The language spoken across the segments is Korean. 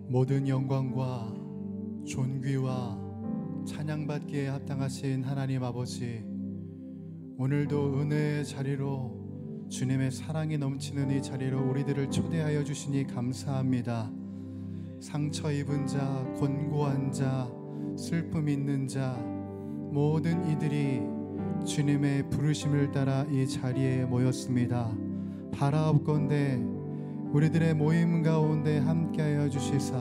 모든 영광과 존귀와 찬양받기에 합당하신 하나님 아버지, 오늘도 은혜의 자리로 주님의 사랑이 넘치는 이 자리로 우리들을 초대하여 주시니 감사합니다. 상처 입은 자, 곤고한 자, 슬픔 있는 자, 모든 이들이 주님의 부르심을 따라 이 자리에 모였습니다. 바라옵건대 우리들의 모임 가운데 함께하여 주시사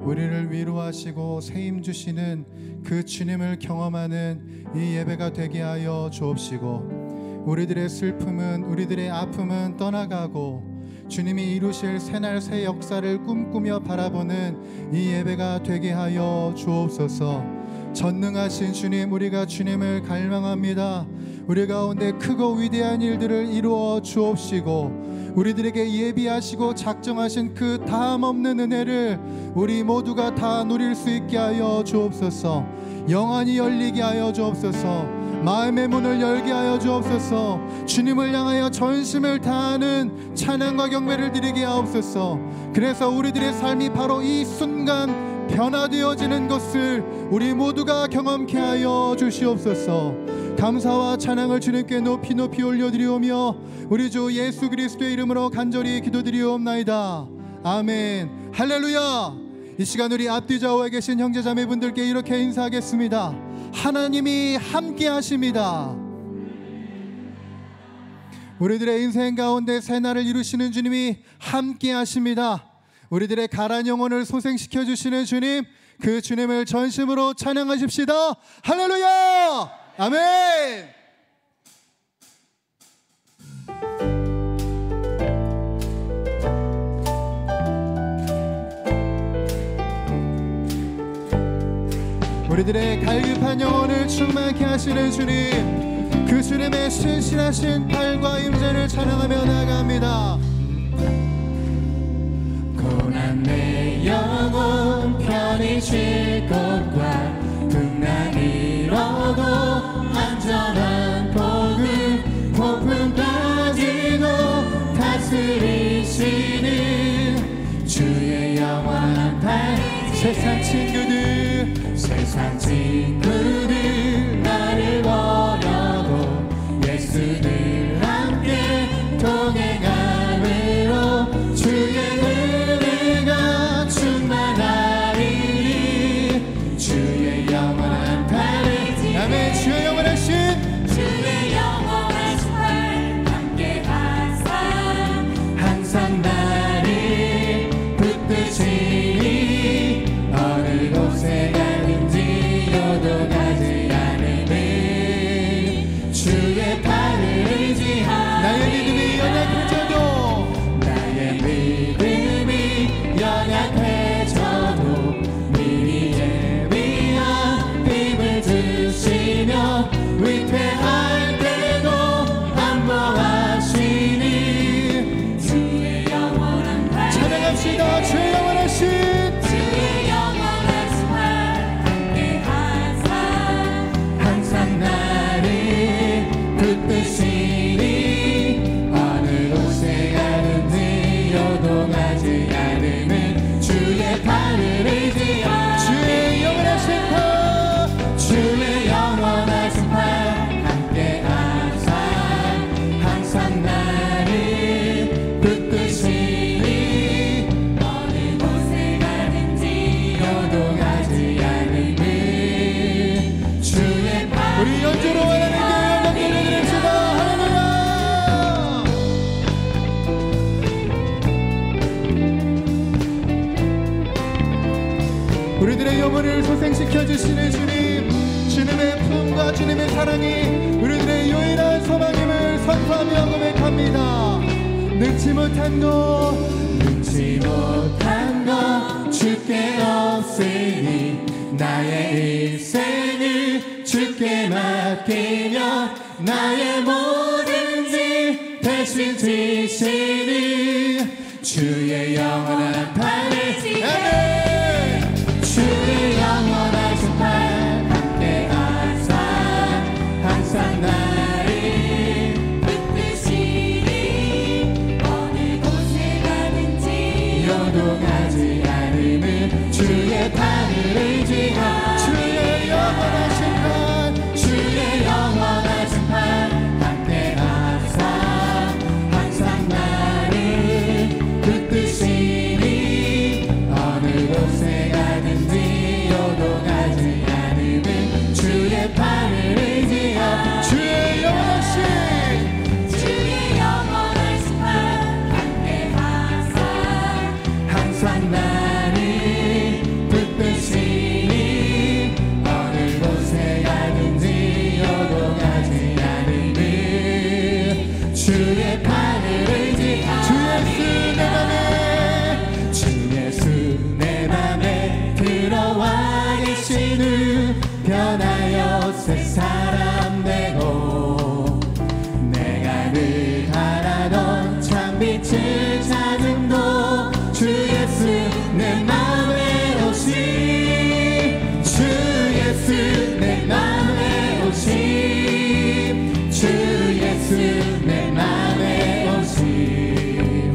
우리를 위로하시고 세임 주시는 그 주님을 경험하는 이 예배가 되게 하여 주옵시고, 우리들의 슬픔은, 우리들의 아픔은 떠나가고 주님이 이루실 새날 새 역사를 꿈꾸며 바라보는 이 예배가 되게 하여 주옵소서. 전능하신 주님, 우리가 주님을 갈망합니다. 우리 가운데 크고 위대한 일들을 이루어 주옵시고, 우리들에게 예비하시고 작정하신 그 다함없는 은혜를 우리 모두가 다 누릴 수 있게 하여 주옵소서. 영안이 열리게 하여 주옵소서. 마음의 문을 열게 하여 주옵소서. 주님을 향하여 전심을 다하는 찬양과 경배를 드리게 하옵소서. 그래서 우리들의 삶이 바로 이 순간 변화되어지는 것을 우리 모두가 경험케 하여 주시옵소서. 감사와 찬양을 주님께 높이 높이 올려드리오며 우리 주 예수 그리스도의 이름으로 간절히 기도드리옵나이다. 아멘. 할렐루야. 이 시간 우리 앞뒤 좌우에 계신 형제자매분들께 이렇게 인사하겠습니다. 하나님이 함께 하십니다. 우리들의 인생 가운데 새날을 이루시는 주님이 함께 하십니다. 우리들의 가란 영혼을 소생시켜 주시는 주님, 그 주님을 전심으로 찬양하십시다. 할렐루야. 아멘. 우리들의 갈급한 영혼을 충만케 하시는 주님, 그 주님의 신실하신 팔과 임재를 찬양하며 나아갑니다. 고난 내 영혼 편히 쉴 곳과 풍랑 잃어도 안전한 복음, 폭풍까지도 다스리시는 주의 영원한 발. 세상 친구들 나를 버려도 예수를 함께 동행함으로 주의 은혜가 충만하리니 주의 영원한 팔을. 아멘. 주의 영원하신 팔 함께 하사 항상 나를 붙드시니 어느 곳에 가든지 요동하지 않으니 주의 팔을 의지하니 나의 믿음이 연약해져도 미리 예비한 힘을 주시며 위태할 때도 안보하시니 주의 영원한 팔. 찬양합시다. 주의 영원하신 항상 나를 붙드시니 어느 곳에 가든지 요동하지 않으면 주의 팔을 의지하니 주의 영원하신 팔, 주의 영원하신 팔 함께 하사 항상 나를 붙드시니 어느 곳에 가든지 요동하지 않으면 주의 팔. 우리 연주로 하나님께 영광 돌려드립시다. 할렐루야. 우리들의 영혼을 소생시켜 주시는 주님, 주님의 품과 주님의 사랑이 우리들의 유일한 소망임을 선포하며 고백합니다. 능치 못한 것 주께 없으니 나의 일생을 주께 맡기며 나의 모든지 대신 지시니 주의 영원한 팔을. 아멘. 주의 영원하신 팔 함께 하사 항상 나를 붙드시니 어느 곳에 가든지 요동하지 않음은 주의 팔을 의지하 주의 영원하신 팔 주의 영원하신 팔 함께하사 항상 나를 붙드시니 어느 곳에 가든지 요동하지 않음은 주의 팔을 의지하 주의 영원하신 항상 나를 붙드시니 어느 곳에 가든지 요동하지 않음은 주의 팔을 의지하 주 예수 내 맘에 들어와 계시는 변하여 새 사람 되고 내가 늘 바라던 참빛을 찾음도 주 예수 내 맘에 오신 주 예수 내 맘에 오신 주 예수 내 맘에 오신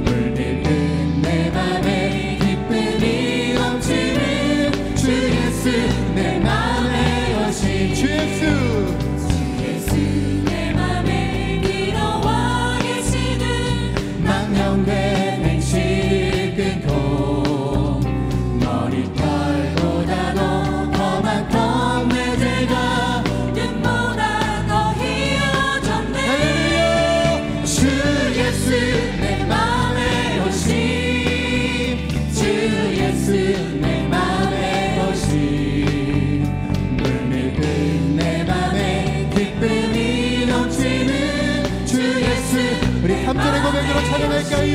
물들은 내 맘에 기쁨이 넘치는 주 예수 내 맘에 오신 주 예수 내 맘에 들어와 계시는 망령된 행실을 끊고 머리털보다도 더 많던 내 죄가 눈보다 더 희어졌네 할렐루야 주 예수 내 맘에 오신 주 예수 내 맘에 오신 물밀은 내 맘에 기쁨이 넘치는 주 예수 우리 3절의 고백으로 찬양할까요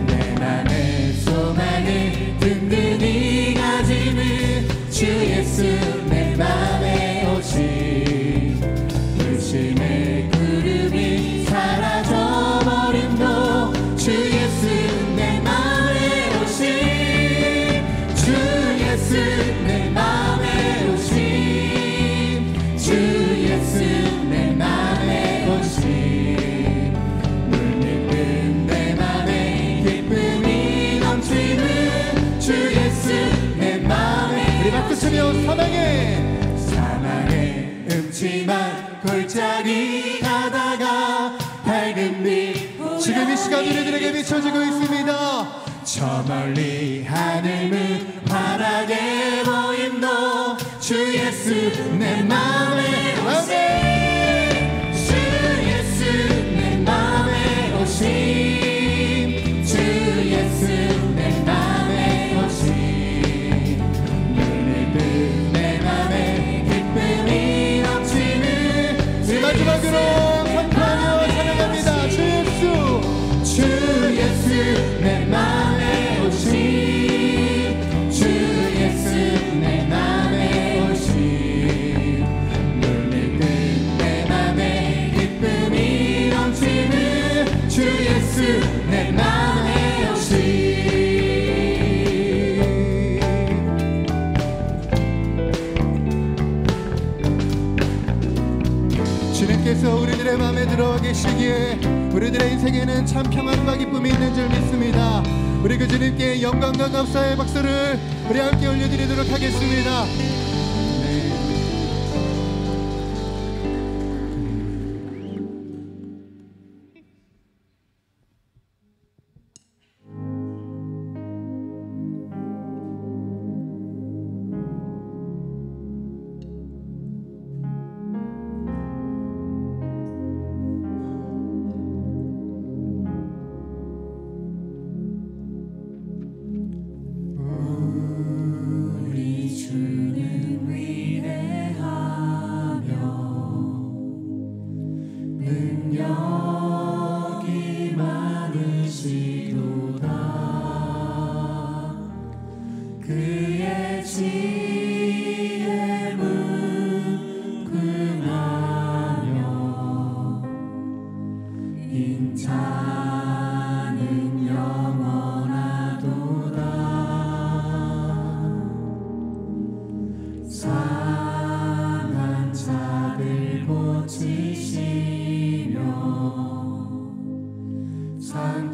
내 맘에 소망을 든든히 가지는 주 예수 내 맘에 오신 의심의 구름이 사라져버림도 주 예수 내 맘에 오신 주 예수 내 맘에 오신 주 예수 내 맘에 오신 물밀은 내 맘에 기쁨이 넘치는 주 예수 내 맘에 우리 박수 치며 사망의 음침한 골짜기 가다가 밝은 빛 지금 이 시간 우리들에게 비춰지고 있습니다 저 멀리 하늘은 환하게 보임도 주 예수 내 맘에 오신 주 예수 내 맘에 오신 주 예수 내 맘에 오신 물밀은 내 맘에 기쁨이 넘치는 주 마지막으로 선포하며 찬양합니다 주 예수 내 맘에 오신 주 예수 내 맘에 오신 물밀은 내 맘에 기쁨이 넘치는 주 예수 내 맘에 오신 주님께서 우리들의 마음에 들어와 계시기에 우리들의 인생에는 참 평안과 기쁨이 있는 줄 믿습니다. 우리 그 주님께 영광과 감사의 박수를 우리 함께 올려드리도록 하겠습니다.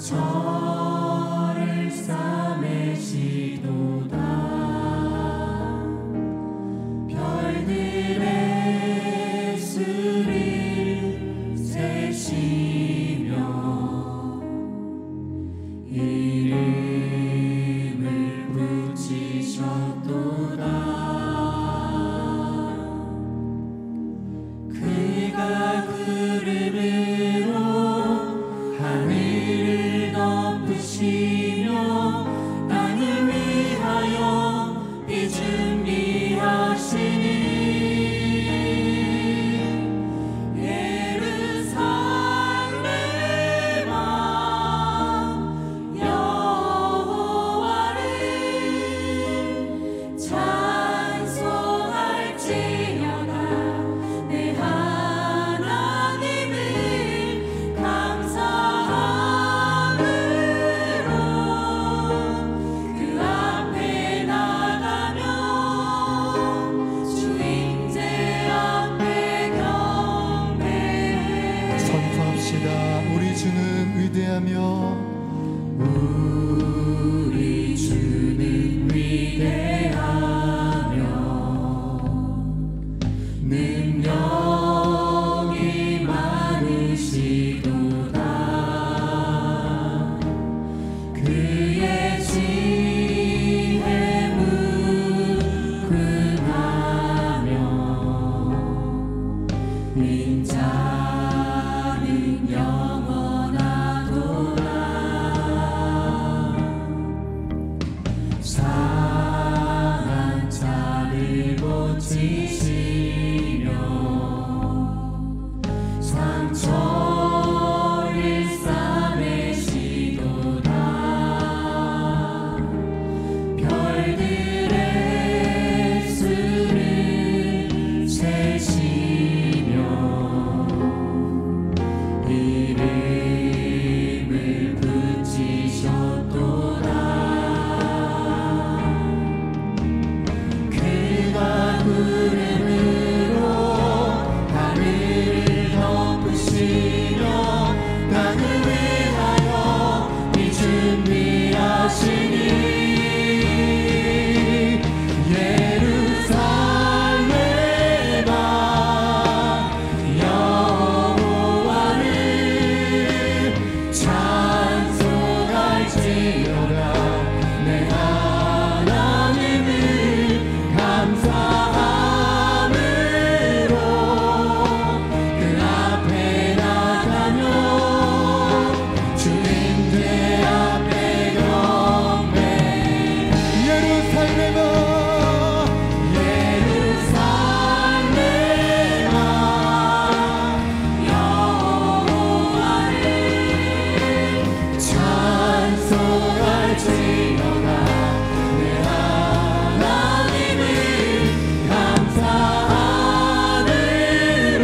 상처를 이름을 붙이셨도다. 그가 구름으로 하늘을 덮으시며 땅을 위하여 비 준비하시니 우리 주는 위대하며 우리 주는 위대하며 능력이 많으시도다. 그의 지혜 무궁하며 인자는 영원하도다. 상한 자를 고치시며 상처를 싸매시도다. 별들의 수를 세시며 이름을 붙이셨도다. 그가 구름으로 하늘을 덮으시며 땅을 위하여 비 준비하시니 예루살렘아 여호와를 찬송할지어다. 내 하나님을 감사함으로 그 앞에 나가며 주님들 앞에 경배. 예루살렘아 예루살렘아 여호와를 찬송할지어다. 내 하나님을 감사함으로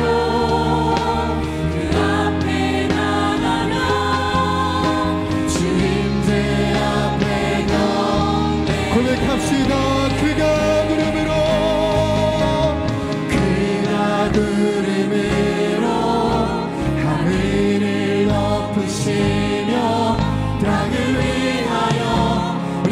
그 앞에 나가며 주님들 앞에 경배. 고백합시다. 그가 구름으로 하늘을 덮으시며 땅을 위하여 우리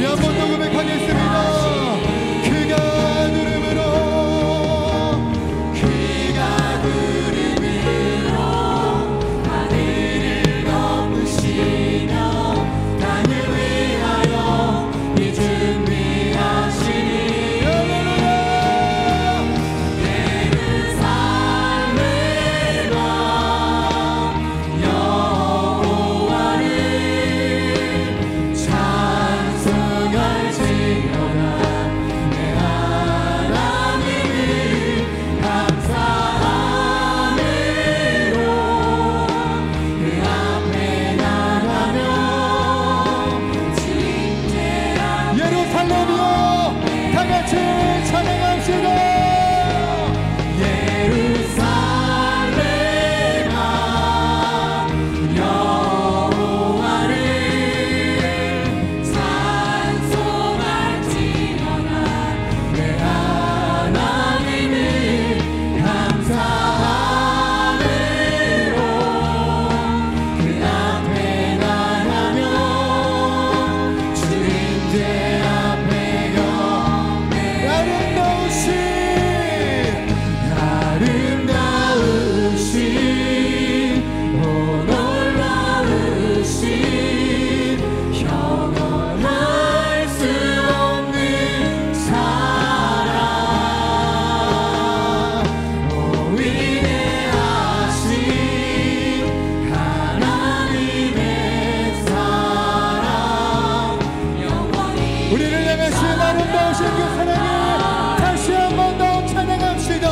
주신 그 사랑을 다시 한 번 더 찬양합시다.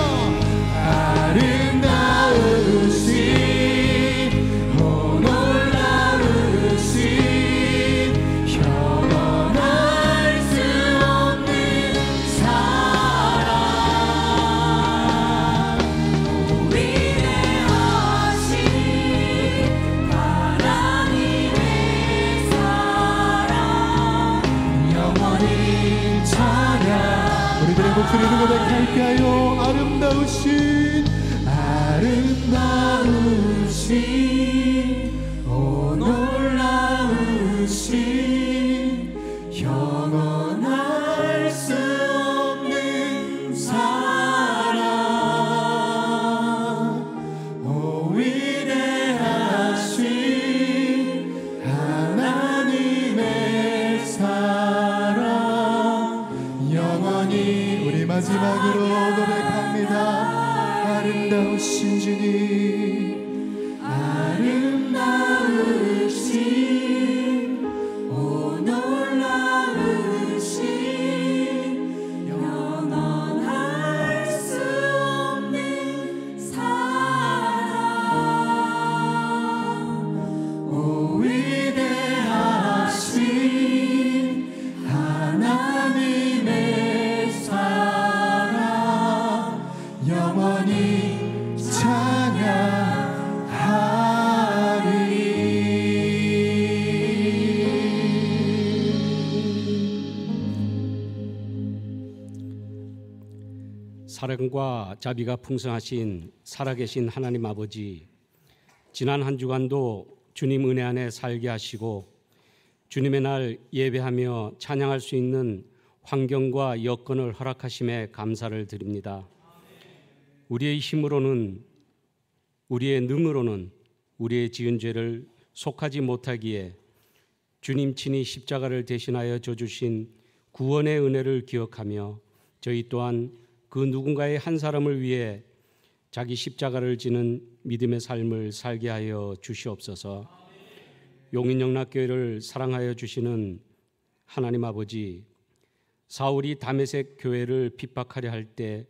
아름다우신 오 놀라우신 영원할 수 없는 사랑 위대하신 하나님의 사랑 영원히 찬양. 우리들의 목소리로 고백할까요? 아름다우신 오 놀라우신 영원할 수 없는 사랑 오 위대하신 하나님의 사랑 영원히. 우리 마지막으로 고백합니다. 아름다우신 주님 아름다우신 오 놀라우신 영원할 수 없는 사랑 오 위대하신 하나님의 사랑 영원히 사랑과 자비가 풍성하신 살아계신 하나님 아버지, 지난 한 주간도 주님 은혜 안에 살게 하시고 주님의 날 예배하며 찬양할 수 있는 환경과 여건을 허락하심에 감사를 드립니다. 우리의 힘으로는, 우리의 능으로는 우리의 지은 죄를 속하지 못하기에 주님 친히 십자가를 대신하여 져주신 구원의 은혜를 기억하며 저희 또한 그 누군가의 한 사람을 위해 자기 십자가를 지는 믿음의 삶을 살게 하여 주시옵소서. 용인영락교회를 사랑하여 주시는 하나님 아버지, 사울이 다메섹 교회를 핍박하려 할 때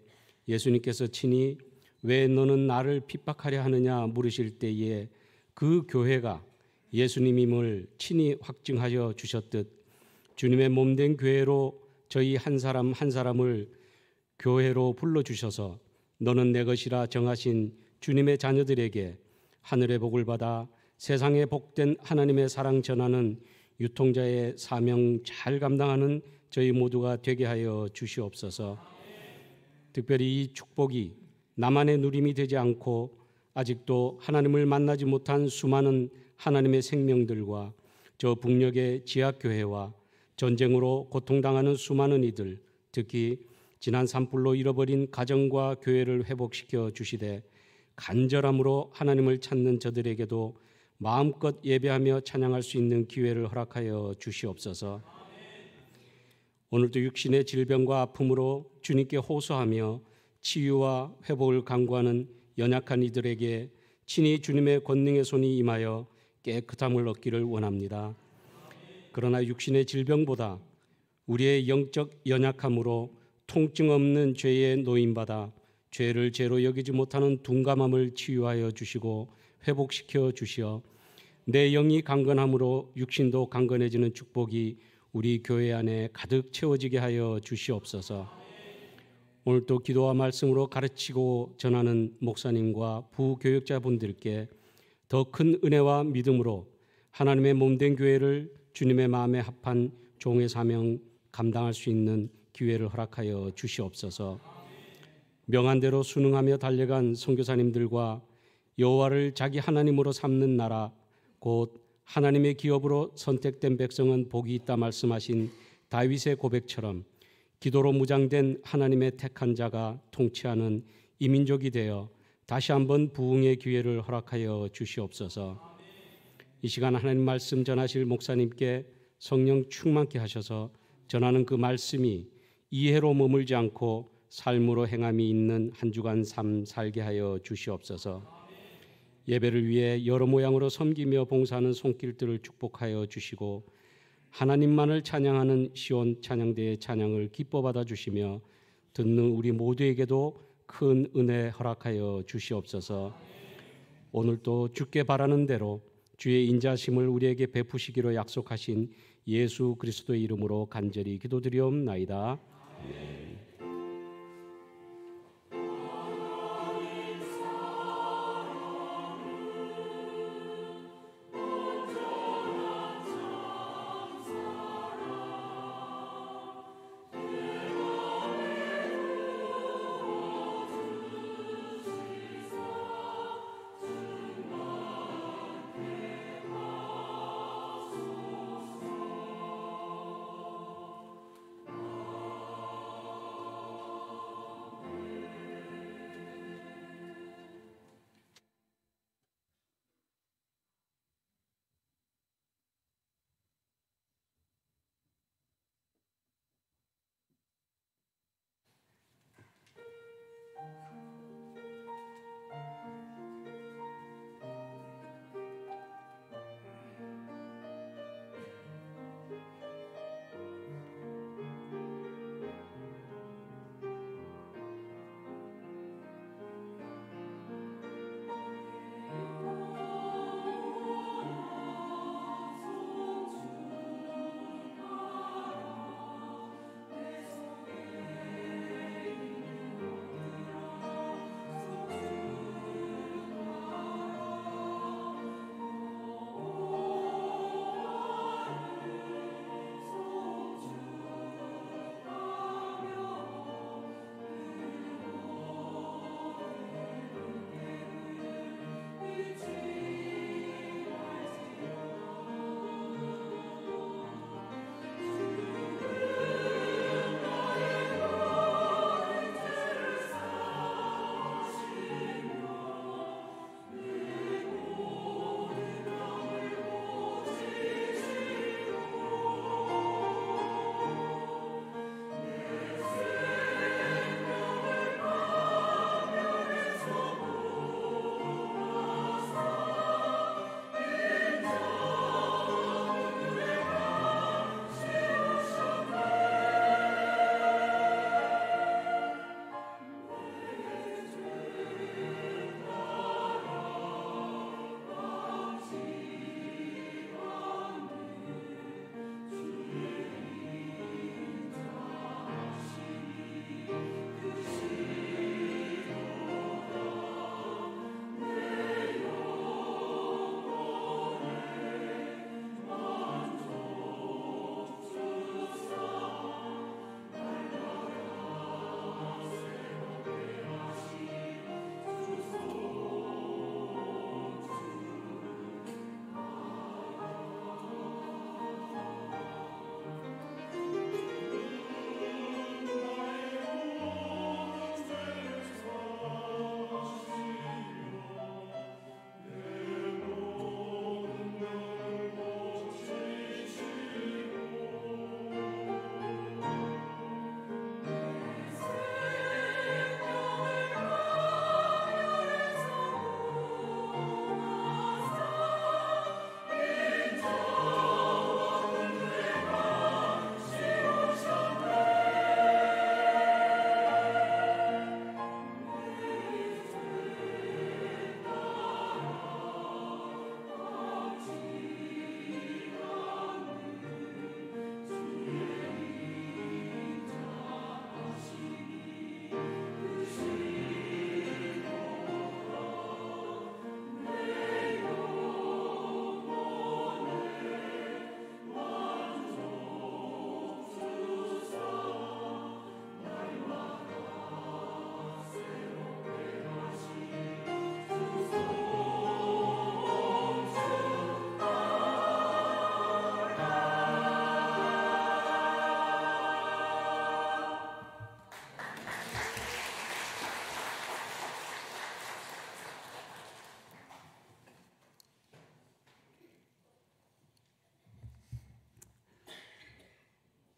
예수님께서 친히 왜 너는 나를 핍박하려 하느냐 물으실 때에 그 교회가 예수님임을 친히 확증하여 주셨듯 주님의 몸된 교회로 저희 한 사람 한 사람을 교회로 불러주셔서 너는 내 것이라 정하신 주님의 자녀들에게 하늘의 복을 받아 세상에 복된 하나님의 사랑 전하는 유통자의 사명 잘 감당하는 저희 모두가 되게 하여 주시옵소서. 특별히 이 축복이 나만의 누림이 되지 않고 아직도 하나님을 만나지 못한 수많은 하나님의 생명들과 저 북녘의 지하교회와 전쟁으로 고통당하는 수많은 이들, 특히 지난 산불로 잃어버린 가정과 교회를 회복시켜 주시되 간절함으로 하나님을 찾는 저들에게도 마음껏 예배하며 찬양할 수 있는 기회를 허락하여 주시옵소서. 오늘도 육신의 질병과 아픔으로 주님께 호소하며 치유와 회복을 간구하는 연약한 이들에게 친히 주님의 권능의 손이 임하여 깨끗함을 얻기를 원합니다. 그러나 육신의 질병보다 우리의 영적 연약함으로 통증 없는 죄에 노임받아 죄를 죄로 여기지 못하는 둔감함을 치유하여 주시고 회복시켜 주시어 내 영이 강건함으로 육신도 강건해지는 축복이 우리 교회 안에 가득 채워지게 하여 주시옵소서. 오늘도 기도와 말씀으로 가르치고 전하는 목사님과 부교육자분들께 더 큰 은혜와 믿음으로 하나님의 몸된 교회를 주님의 마음에 합한 종의 사명 감당할 수 있는 기회를 허락하여 주시옵소서. 명한대로 순응하며 달려간 선교사님들과 여호와를 자기 하나님으로 삼는 나라 곧 하나님의 기업으로 선택된 백성은 복이 있다 말씀하신 다윗의 고백처럼 기도로 무장된 하나님의 택한 자가 통치하는 이민족이 되어 다시 한번 부흥의 기회를 허락하여 주시옵소서. 이 시간 하나님 말씀 전하실 목사님께 성령 충만케 하셔서 전하는 그 말씀이 이해로 머물지 않고 삶으로 행함이 있는 한 주간 삶 살게 하여 주시옵소서. 예배를 위해 여러 모양으로 섬기며 봉사하는 손길들을 축복하여 주시고 하나님만을 찬양하는 시온 찬양대의 찬양을 기뻐 받아 주시며 듣는 우리 모두에게도 큰 은혜 허락하여 주시옵소서. 오늘도 주께 바라는 대로 주의 인자심을 우리에게 베푸시기로 약속하신 예수 그리스도의 이름으로 간절히 기도드리옵나이다. 아멘.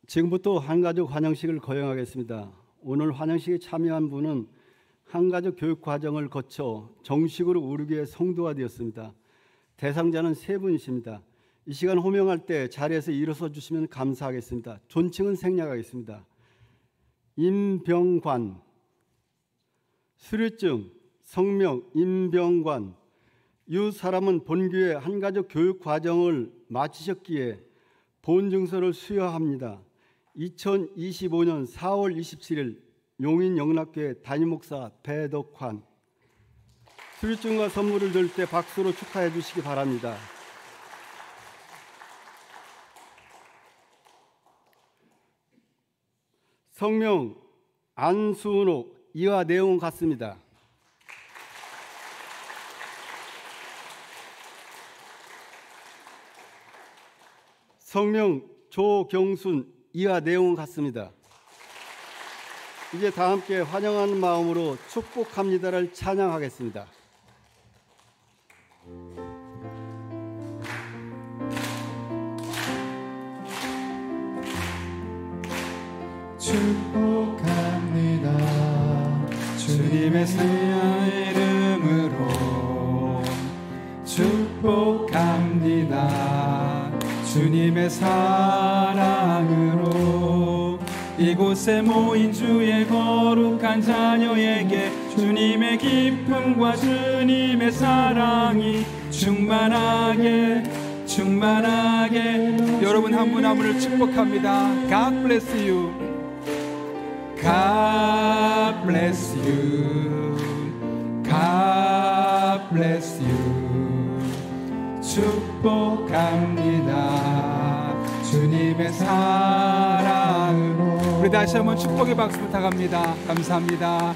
지금부터 한가족 환영식을 거행하겠습니다. 오늘 환영식에 참여한 분은 한가족 교육 과정을 거쳐 정식으로 우르게 성도가 되었습니다. 대상자는 세 분이십니다. 이 시간 호명할 때 자리에서 일어서 주시면 감사하겠습니다. 존칭은 생략하겠습니다. 임병관, 수료증, 성명 임병관. 이 사람은 본교회 한가족 교육 과정을 마치셨기에 본증서를 수여합니다. 2025년 4월 27일 용인영락교회 담임목사 배덕환. 수료증과 선물을 들 때 박수로 축하해 주시기 바랍니다. 성명 안수은옥. 이와 내용은 같습니다. 성명 조경순. 이와 내용은 같습니다. 이제 다 함께 환영하는 마음으로 축복합니다를 찬양하겠습니다. 축복합니다. 주님의 새 이름으로 축복합니다. 주님의 사랑으로 이곳에 모인 주의 거룩한 자녀에게 주님의 기쁨과 주님의 사랑이 충만하게 여러분 한 분 한 분을 축복합니다. God bless you. God bless you. God bless you. 축복합니다. 주님의 사랑으로. 우리 다시 한번 축복의 박수 부탁합니다. 감사합니다.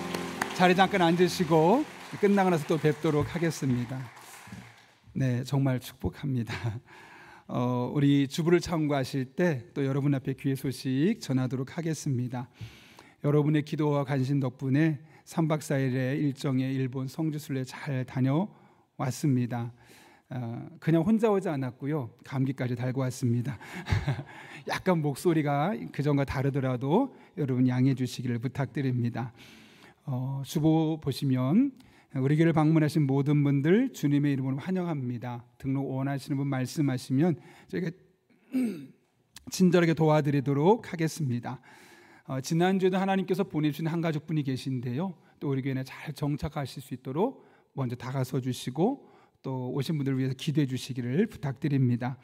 자리 잠깐 앉으시고 끝나고 나서 또 뵙도록 하겠습니다. 네, 정말 축복합니다. 우리 주부를 참고하실 때 또 여러분 앞에 귀의 소식 전하도록 하겠습니다. 여러분의 기도와 관심 덕분에 3박 4일의 일정에 일본 성지순례 잘 다녀왔습니다. 그냥 혼자 오지 않았고요. 감기까지 달고 왔습니다. 약간 목소리가 그전과 다르더라도 여러분 양해해 주시기를 부탁드립니다. 주보 보시면 우리 교회를 방문하신 모든 분들 주님의 이름으로 환영합니다. 등록 원하시는 분 말씀하시면 저희가 친절하게 도와드리도록 하겠습니다. 지난주에도 하나님께서 보내주신 한 가족분이 계신데요. 또 우리 교회에 잘 정착하실 수 있도록 먼저 다가서 주시고 또 오신 분들을 위해서 기도해 주시기를 부탁드립니다.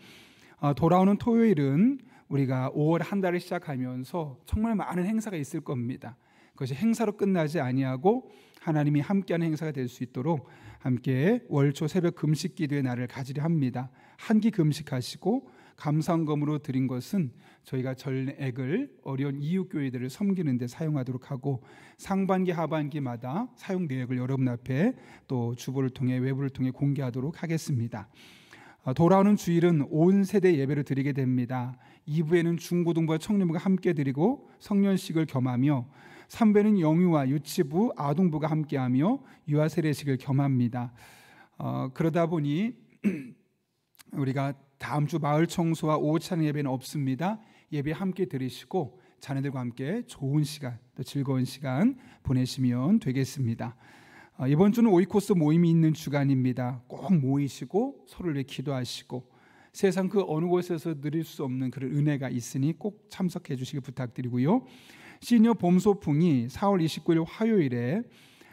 돌아오는 토요일은 우리가 5월 한 달을 시작하면서 정말 많은 행사가 있을 겁니다. 그것이 행사로 끝나지 아니하고 하나님이 함께하는 행사가 될 수 있도록 함께 월초 새벽 금식 기도의 날을 가지려 합니다. 한 끼 금식하시고 감사헌금으로 드린 것은 저희가 전액을 어려운 이웃교회들을 섬기는 데 사용하도록 하고 상반기 하반기마다 사용 내역을 여러분 앞에 또 주보를 통해 외부를 통해 공개하도록 하겠습니다. 돌아오는 주일은 온 세대 예배를 드리게 됩니다. 2부에는 중고등부와 청년부가 함께 드리고 성년식을 겸하며 3부에는 영유아, 유치부, 아동부가 함께하며 유아 세례식을 겸합니다. 그러다 보니 우리가 다음 주 마을 청소와 오후 찬양 예배는 없습니다. 예배 함께 드리시고 자녀들과 함께 좋은 시간, 또 즐거운 시간 보내시면 되겠습니다. 이번 주는 오이코스 모임이 있는 주간입니다. 꼭 모이시고 서로를 위해 기도하시고 세상 그 어느 곳에서 누릴 수 없는 그런 은혜가 있으니 꼭 참석해 주시기 부탁드리고요. 시니어 봄 소풍이 4월 29일 화요일에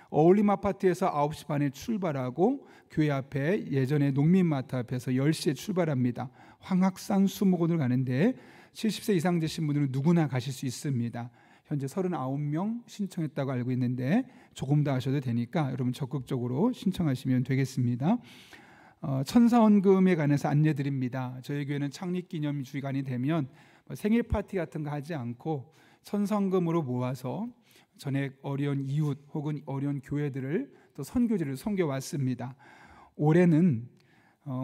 어울림 아파트에서 9시 반에 출발하고 교회 앞에 예전에 농민마트 앞에서 10시에 출발합니다. 황학산 수목원을 가는데 70세 이상 되신 분들은 누구나 가실 수 있습니다. 현재 39명 신청했다고 알고 있는데 조금 더 하셔도 되니까 여러분 적극적으로 신청하시면 되겠습니다. 천사원금에 관해서 안내드립니다. 저희 교회는 창립기념 주간이 되면 생일 파티 같은 거 하지 않고 천사원금으로 모아서 전에 어려운 이웃 혹은 어려운 교회들을 또 선교지를 섬겨왔습니다. 올해는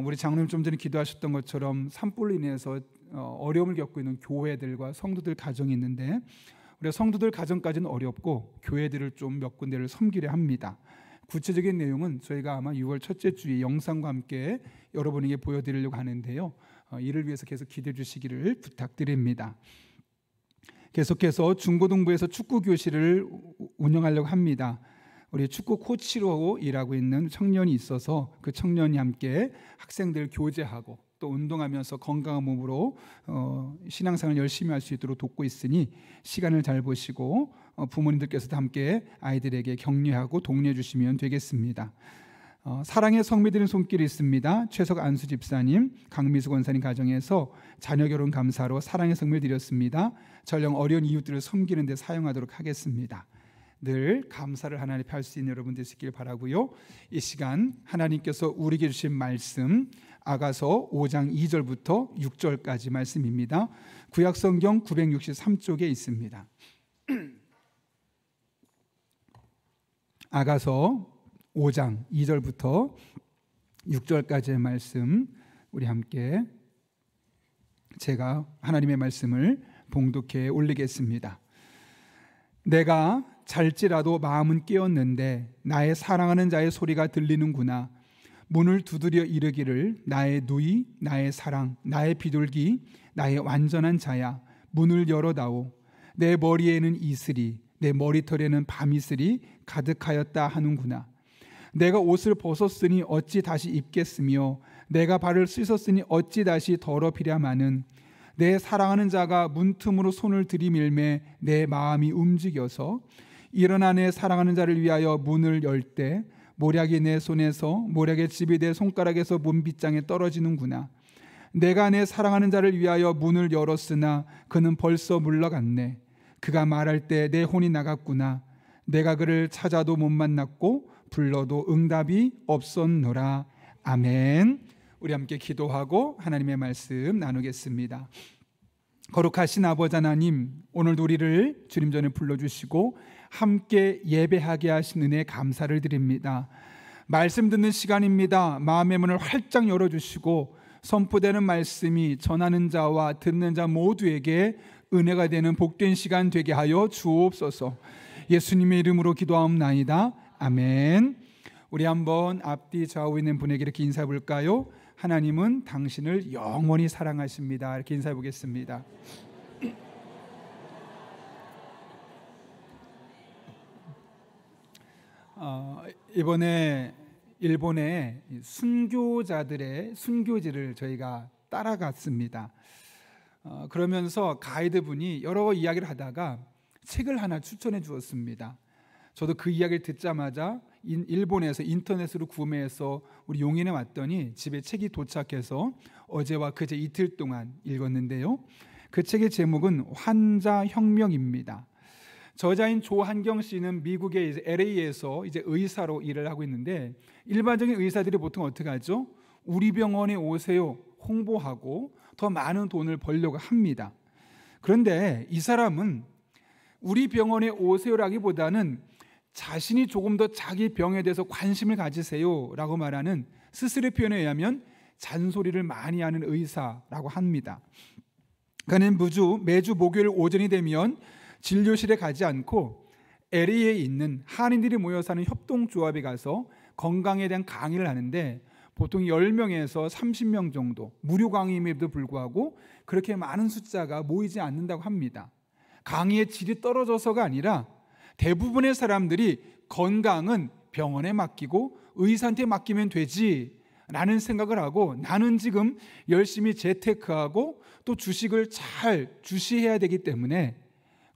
우리 장로님 좀 전에 기도하셨던 것처럼 산불로 인해서 어려움을 겪고 있는 교회들과 성도들 가정이 있는데 우리가 성도들 가정까지는 어렵고 교회들을 좀 몇 군데를 섬기려 합니다. 구체적인 내용은 저희가 아마 6월 첫째 주에 영상과 함께 여러분에게 보여드리려고 하는데요. 이를 위해서 계속 기도해 주시기를 부탁드립니다. 계속해서 중고등부에서 축구 교실을 운영하려고 합니다. 우리 축구 코치로 일하고 있는 청년이 있어서 그 청년이 함께 학생들 교제하고 또 운동하면서 건강한 몸으로 신앙생활 열심히 할 수 있도록 돕고 있으니 시간을 잘 보시고 부모님들께서도 함께 아이들에게 격려하고 독려해 주시면 되겠습니다. 사랑의 성미드린 손길이 있습니다. 최석 안수 집사님, 강미수 권사님 가정에서 자녀 결혼 감사로 사랑의 성미를 드렸습니다. 전령 어려운 이웃들을 섬기는 데 사용하도록 하겠습니다. 늘 감사를 하나님 앞에 할 수 있는 여러분 되시길 바라고요. 이 시간 하나님께서 우리에게 주신 말씀 아가서 5장 2절부터 6절까지 말씀입니다. 구약성경 963쪽에 있습니다. 아가서 5장 2절부터 6절까지의 말씀 우리 함께 제가 하나님의 말씀을 봉독해 올리겠습니다. 내가 잘지라도 마음은 깨었는데 나의 사랑하는 자의 소리가 들리는구나. 문을 두드려 이르기를 나의 누이, 나의 사랑, 나의 비둘기, 나의 완전한 자야. 문을 열어다오. 내 머리에는 이슬이, 내 머리털에는 밤이슬이 가득하였다 하는구나. 내가 옷을 벗었으니 어찌 다시 입겠으며 내가 발을 씻었으니 어찌 다시 더럽히랴마는 내 사랑하는 자가 문틈으로 손을 들이밀매 내 마음이 움직여서 일어나 내 사랑하는 자를 위하여 문을 열 때 모략이 내 손에서 모략의 집이 내 손가락에서 문빗장에 떨어지는구나. 내가 내 사랑하는 자를 위하여 문을 열었으나 그는 벌써 물러갔네. 그가 말할 때 내 혼이 나갔구나. 내가 그를 찾아도 못 만났고 불러도 응답이 없었노라. 아멘. 우리 함께 기도하고 하나님의 말씀 나누겠습니다. 거룩하신 아버지 하나님, 오늘도 우리를 주님 전에 불러주시고 함께 예배하게 하신 은혜에 감사를 드립니다. 말씀 듣는 시간입니다. 마음의 문을 활짝 열어주시고 선포되는 말씀이 전하는 자와 듣는 자 모두에게 은혜가 되는 복된 시간 되게 하여 주옵소서. 예수님의 이름으로 기도하옵나이다. 아멘. 우리 한번 앞뒤 좌우 있는 분에게 이렇게 인사해 볼까요? 하나님은 당신을 영원히 사랑하십니다. 이렇게 인사해 보겠습니다. 이번에 일본의 순교자들의 순교지를 저희가 따라갔습니다. 그러면서 가이드분이 여러 이야기를 하다가 책을 하나 추천해 주었습니다. 저도 그 이야기를 듣자마자 일본에서 인터넷으로 구매해서 우리 용인에 왔더니 집에 책이 도착해서 어제와 그제 이틀 동안 읽었는데요. 그 책의 제목은 환자혁명입니다. 저자인 조한경 씨는 미국의 LA에서 이제 의사로 일을 하고 있는데 일반적인 의사들이 보통 어떻게 하죠? 우리 병원에 오세요 홍보하고 더 많은 돈을 벌려고 합니다. 그런데 이 사람은 우리 병원에 오세요라기보다는 자신이 조금 더 자기 병에 대해서 관심을 가지세요라고 말하는 스스로의 표현에 의하면 잔소리를 많이 하는 의사라고 합니다. 그는 매주 목요일 오전이 되면 진료실에 가지 않고 LA에 있는 한인들이 모여 사는 협동조합에 가서 건강에 대한 강의를 하는데 보통 10명에서 30명 정도 무료 강의임에도 불구하고 그렇게 많은 숫자가 모이지 않는다고 합니다. 강의의 질이 떨어져서가 아니라 대부분의 사람들이 건강은 병원에 맡기고 의사한테 맡기면 되지 라는 생각을 하고 나는 지금 열심히 재테크하고 또 주식을 잘 주시해야 되기 때문에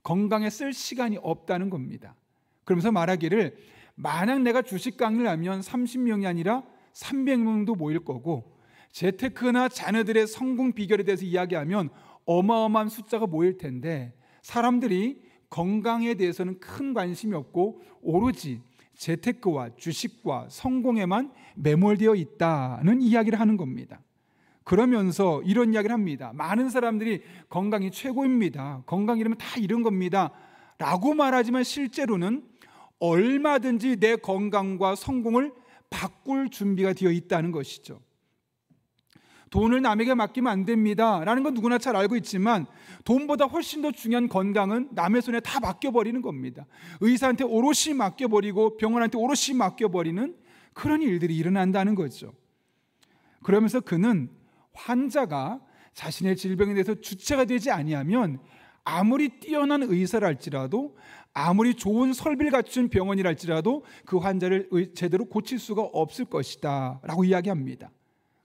건강에 쓸 시간이 없다는 겁니다. 그러면서 말하기를 만약 내가 주식 강의를 하면 30명이 아니라 300명도 모일 거고 재테크나 자녀들의 성공 비결에 대해서 이야기하면 어마어마한 숫자가 모일 텐데 사람들이 건강에 대해서는 큰 관심이 없고 오로지 재테크와 주식과 성공에만 매몰되어 있다는 이야기를 하는 겁니다. 그러면서 이런 이야기를 합니다. 많은 사람들이 건강이 최고입니다. 건강이라면 다 이런 겁니다. 라고 말하지만 실제로는 얼마든지 내 건강과 성공을 바꿀 준비가 되어 있다는 것이죠. 돈을 남에게 맡기면 안 됩니다 라는 건 누구나 잘 알고 있지만 돈보다 훨씬 더 중요한 건강은 남의 손에 다 맡겨버리는 겁니다. 의사한테 오롯이 맡겨버리고 병원한테 오롯이 맡겨버리는 그런 일들이 일어난다는 거죠. 그러면서 그는 환자가 자신의 질병에 대해서 주체가 되지 아니하면 아무리 뛰어난 의사랄지라도 아무리 좋은 설비를 갖춘 병원이랄지라도 그 환자를 제대로 고칠 수가 없을 것이다 라고 이야기합니다.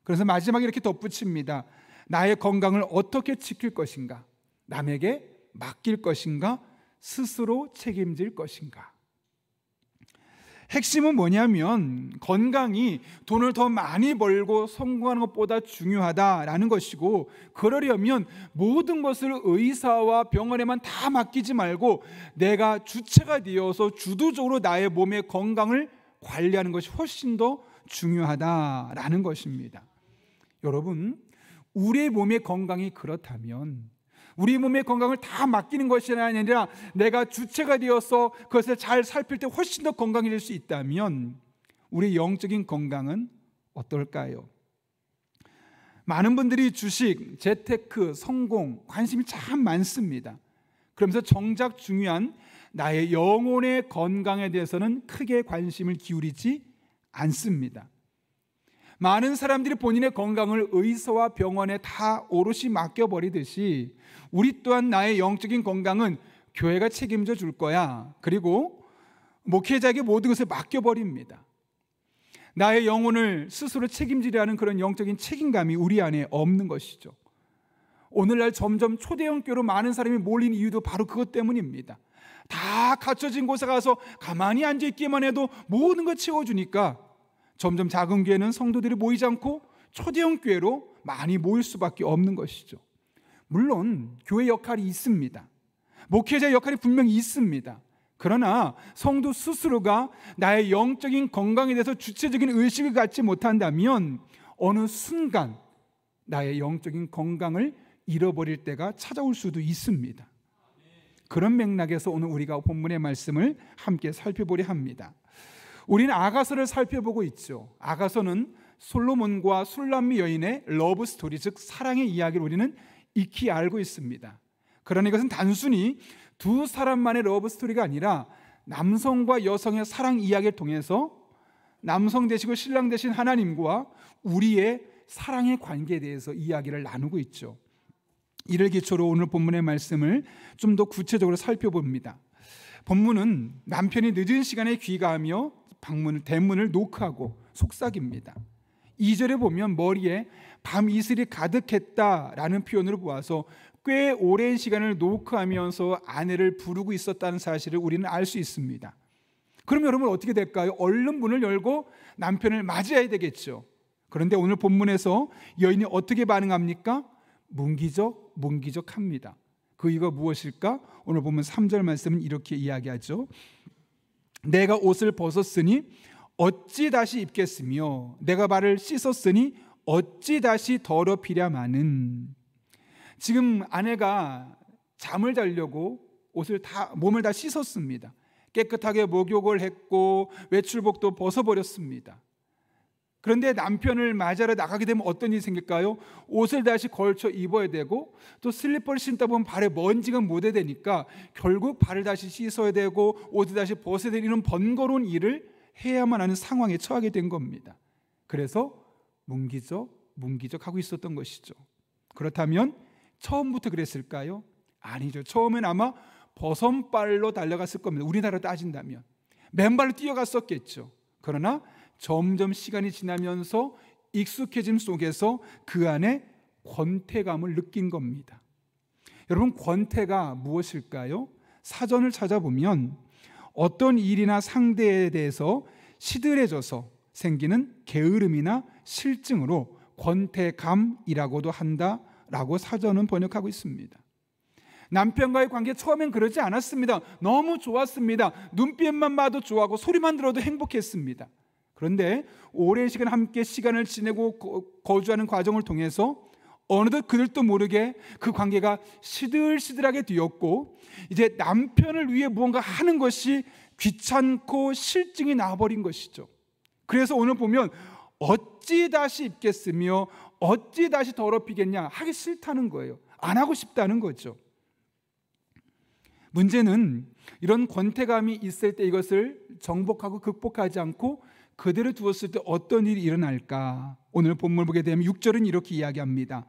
그래서 마지막에 이렇게 덧붙입니다. 나의 건강을 어떻게 지킬 것인가? 남에게 맡길 것인가? 스스로 책임질 것인가? 핵심은 뭐냐면 건강이 돈을 더 많이 벌고 성공하는 것보다 중요하다라는 것이고, 그러려면 모든 것을 의사와 병원에만 다 맡기지 말고 내가 주체가 되어서 주도적으로 나의 몸의 건강을 관리하는 것이 훨씬 더 중요하다라는 것입니다. 여러분, 우리의 몸의 건강이 그렇다면 우리 몸의 건강을 다 맡기는 것이 아니라 내가 주체가 되어서 그것을 잘 살필 때 훨씬 더 건강해질 수 있다면 우리의 영적인 건강은 어떨까요? 많은 분들이 주식, 재테크, 성공 관심이 참 많습니다. 그러면서 정작 중요한 나의 영혼의 건강에 대해서는 크게 관심을 기울이지 않습니다. 많은 사람들이 본인의 건강을 의사와 병원에 다 오롯이 맡겨버리듯이 우리 또한 나의 영적인 건강은 교회가 책임져 줄 거야, 그리고 목회자에게 모든 것을 맡겨버립니다. 나의 영혼을 스스로 책임지려는 그런 영적인 책임감이 우리 안에 없는 것이죠. 오늘날 점점 초대형 교회로 많은 사람이 몰린 이유도 바로 그것 때문입니다. 다 갖춰진 곳에 가서 가만히 앉아있기만 해도 모든 걸 채워주니까 점점 작은 교회는 성도들이 모이지 않고 초대형 교회로 많이 모일 수밖에 없는 것이죠. 물론 교회 역할이 있습니다. 목회자의 역할이 분명히 있습니다. 그러나 성도 스스로가 나의 영적인 건강에 대해서 주체적인 의식을 갖지 못한다면 어느 순간 나의 영적인 건강을 잃어버릴 때가 찾아올 수도 있습니다. 그런 맥락에서 오늘 우리가 본문의 말씀을 함께 살펴보려 합니다. 우리는 아가서를 살펴보고 있죠. 아가서는 솔로몬과 술람미 여인의 러브 스토리, 즉 사랑의 이야기를 우리는 익히 알고 있습니다. 그러나 이것은 단순히 두 사람만의 러브 스토리가 아니라 남성과 여성의 사랑 이야기를 통해서 남성 되시고 신랑 되신 하나님과 우리의 사랑의 관계에 대해서 이야기를 나누고 있죠. 이를 기초로 오늘 본문의 말씀을 좀 더 구체적으로 살펴봅니다. 본문은 남편이 늦은 시간에 귀가하며 대문을 노크하고 속삭입니다. 2절에 보면 머리에 밤 이슬이 가득했다라는 표현으로 보아서 꽤 오랜 시간을 노크하면서 아내를 부르고 있었다는 사실을 우리는 알 수 있습니다. 그럼 여러분 어떻게 될까요? 얼른 문을 열고 남편을 맞이해야 되겠죠. 그런데 오늘 본문에서 여인이 어떻게 반응합니까? 문기적합니다. 그 이유가 무엇일까? 오늘 보면 3절 말씀은 이렇게 이야기하죠. 내가 옷을 벗었으니 어찌 다시 입겠으며 내가 발을 씻었으니 어찌 다시 더럽히랴마는. 지금 아내가 잠을 자려고 몸을 다 씻었습니다. 깨끗하게 목욕을 했고 외출복도 벗어버렸습니다. 그런데 남편을 맞이하러 나가게 되면 어떤 일이 생길까요? 옷을 다시 걸쳐 입어야 되고 또 슬리퍼를 신다 보면 발에 먼지가 묻어대니까 결국 발을 다시 씻어야 되고 옷을 다시 벗어야 되는 이런 번거로운 일을 해야만 하는 상황에 처하게 된 겁니다. 그래서 문기적하고 있었던 것이죠. 그렇다면 처음부터 그랬을까요? 아니죠. 처음엔 아마 버선발로 달려갔을 겁니다. 우리나라로 따진다면 맨발로 뛰어갔었겠죠. 그러나 점점 시간이 지나면서 익숙해짐 속에서 그 안에 권태감을 느낀 겁니다. 여러분, 권태가 무엇일까요? 사전을 찾아보면 어떤 일이나 상대에 대해서 시들해져서 생기는 게으름이나 실증으로 권태감이라고도 한다라고 사전은 번역하고 있습니다. 남편과의 관계 처음엔 그러지 않았습니다. 너무 좋았습니다. 눈빛만 봐도 좋아하고 소리만 들어도 행복했습니다. 그런데 오랜 시간 함께 시간을 지내고 거주하는 과정을 통해서 어느덧 그들도 모르게 그 관계가 시들시들하게 되었고 이제 남편을 위해 무언가 하는 것이 귀찮고 실증이 나버린 것이죠. 그래서 오늘 보면 어찌 다시 입겠으며 어찌 다시 더럽히겠냐, 하기 싫다는 거예요. 안 하고 싶다는 거죠. 문제는 이런 권태감이 있을 때 이것을 정복하고 극복하지 않고 그대로 두었을 때 어떤 일이 일어날까? 오늘 본문을 보게 되면 6절은 이렇게 이야기합니다.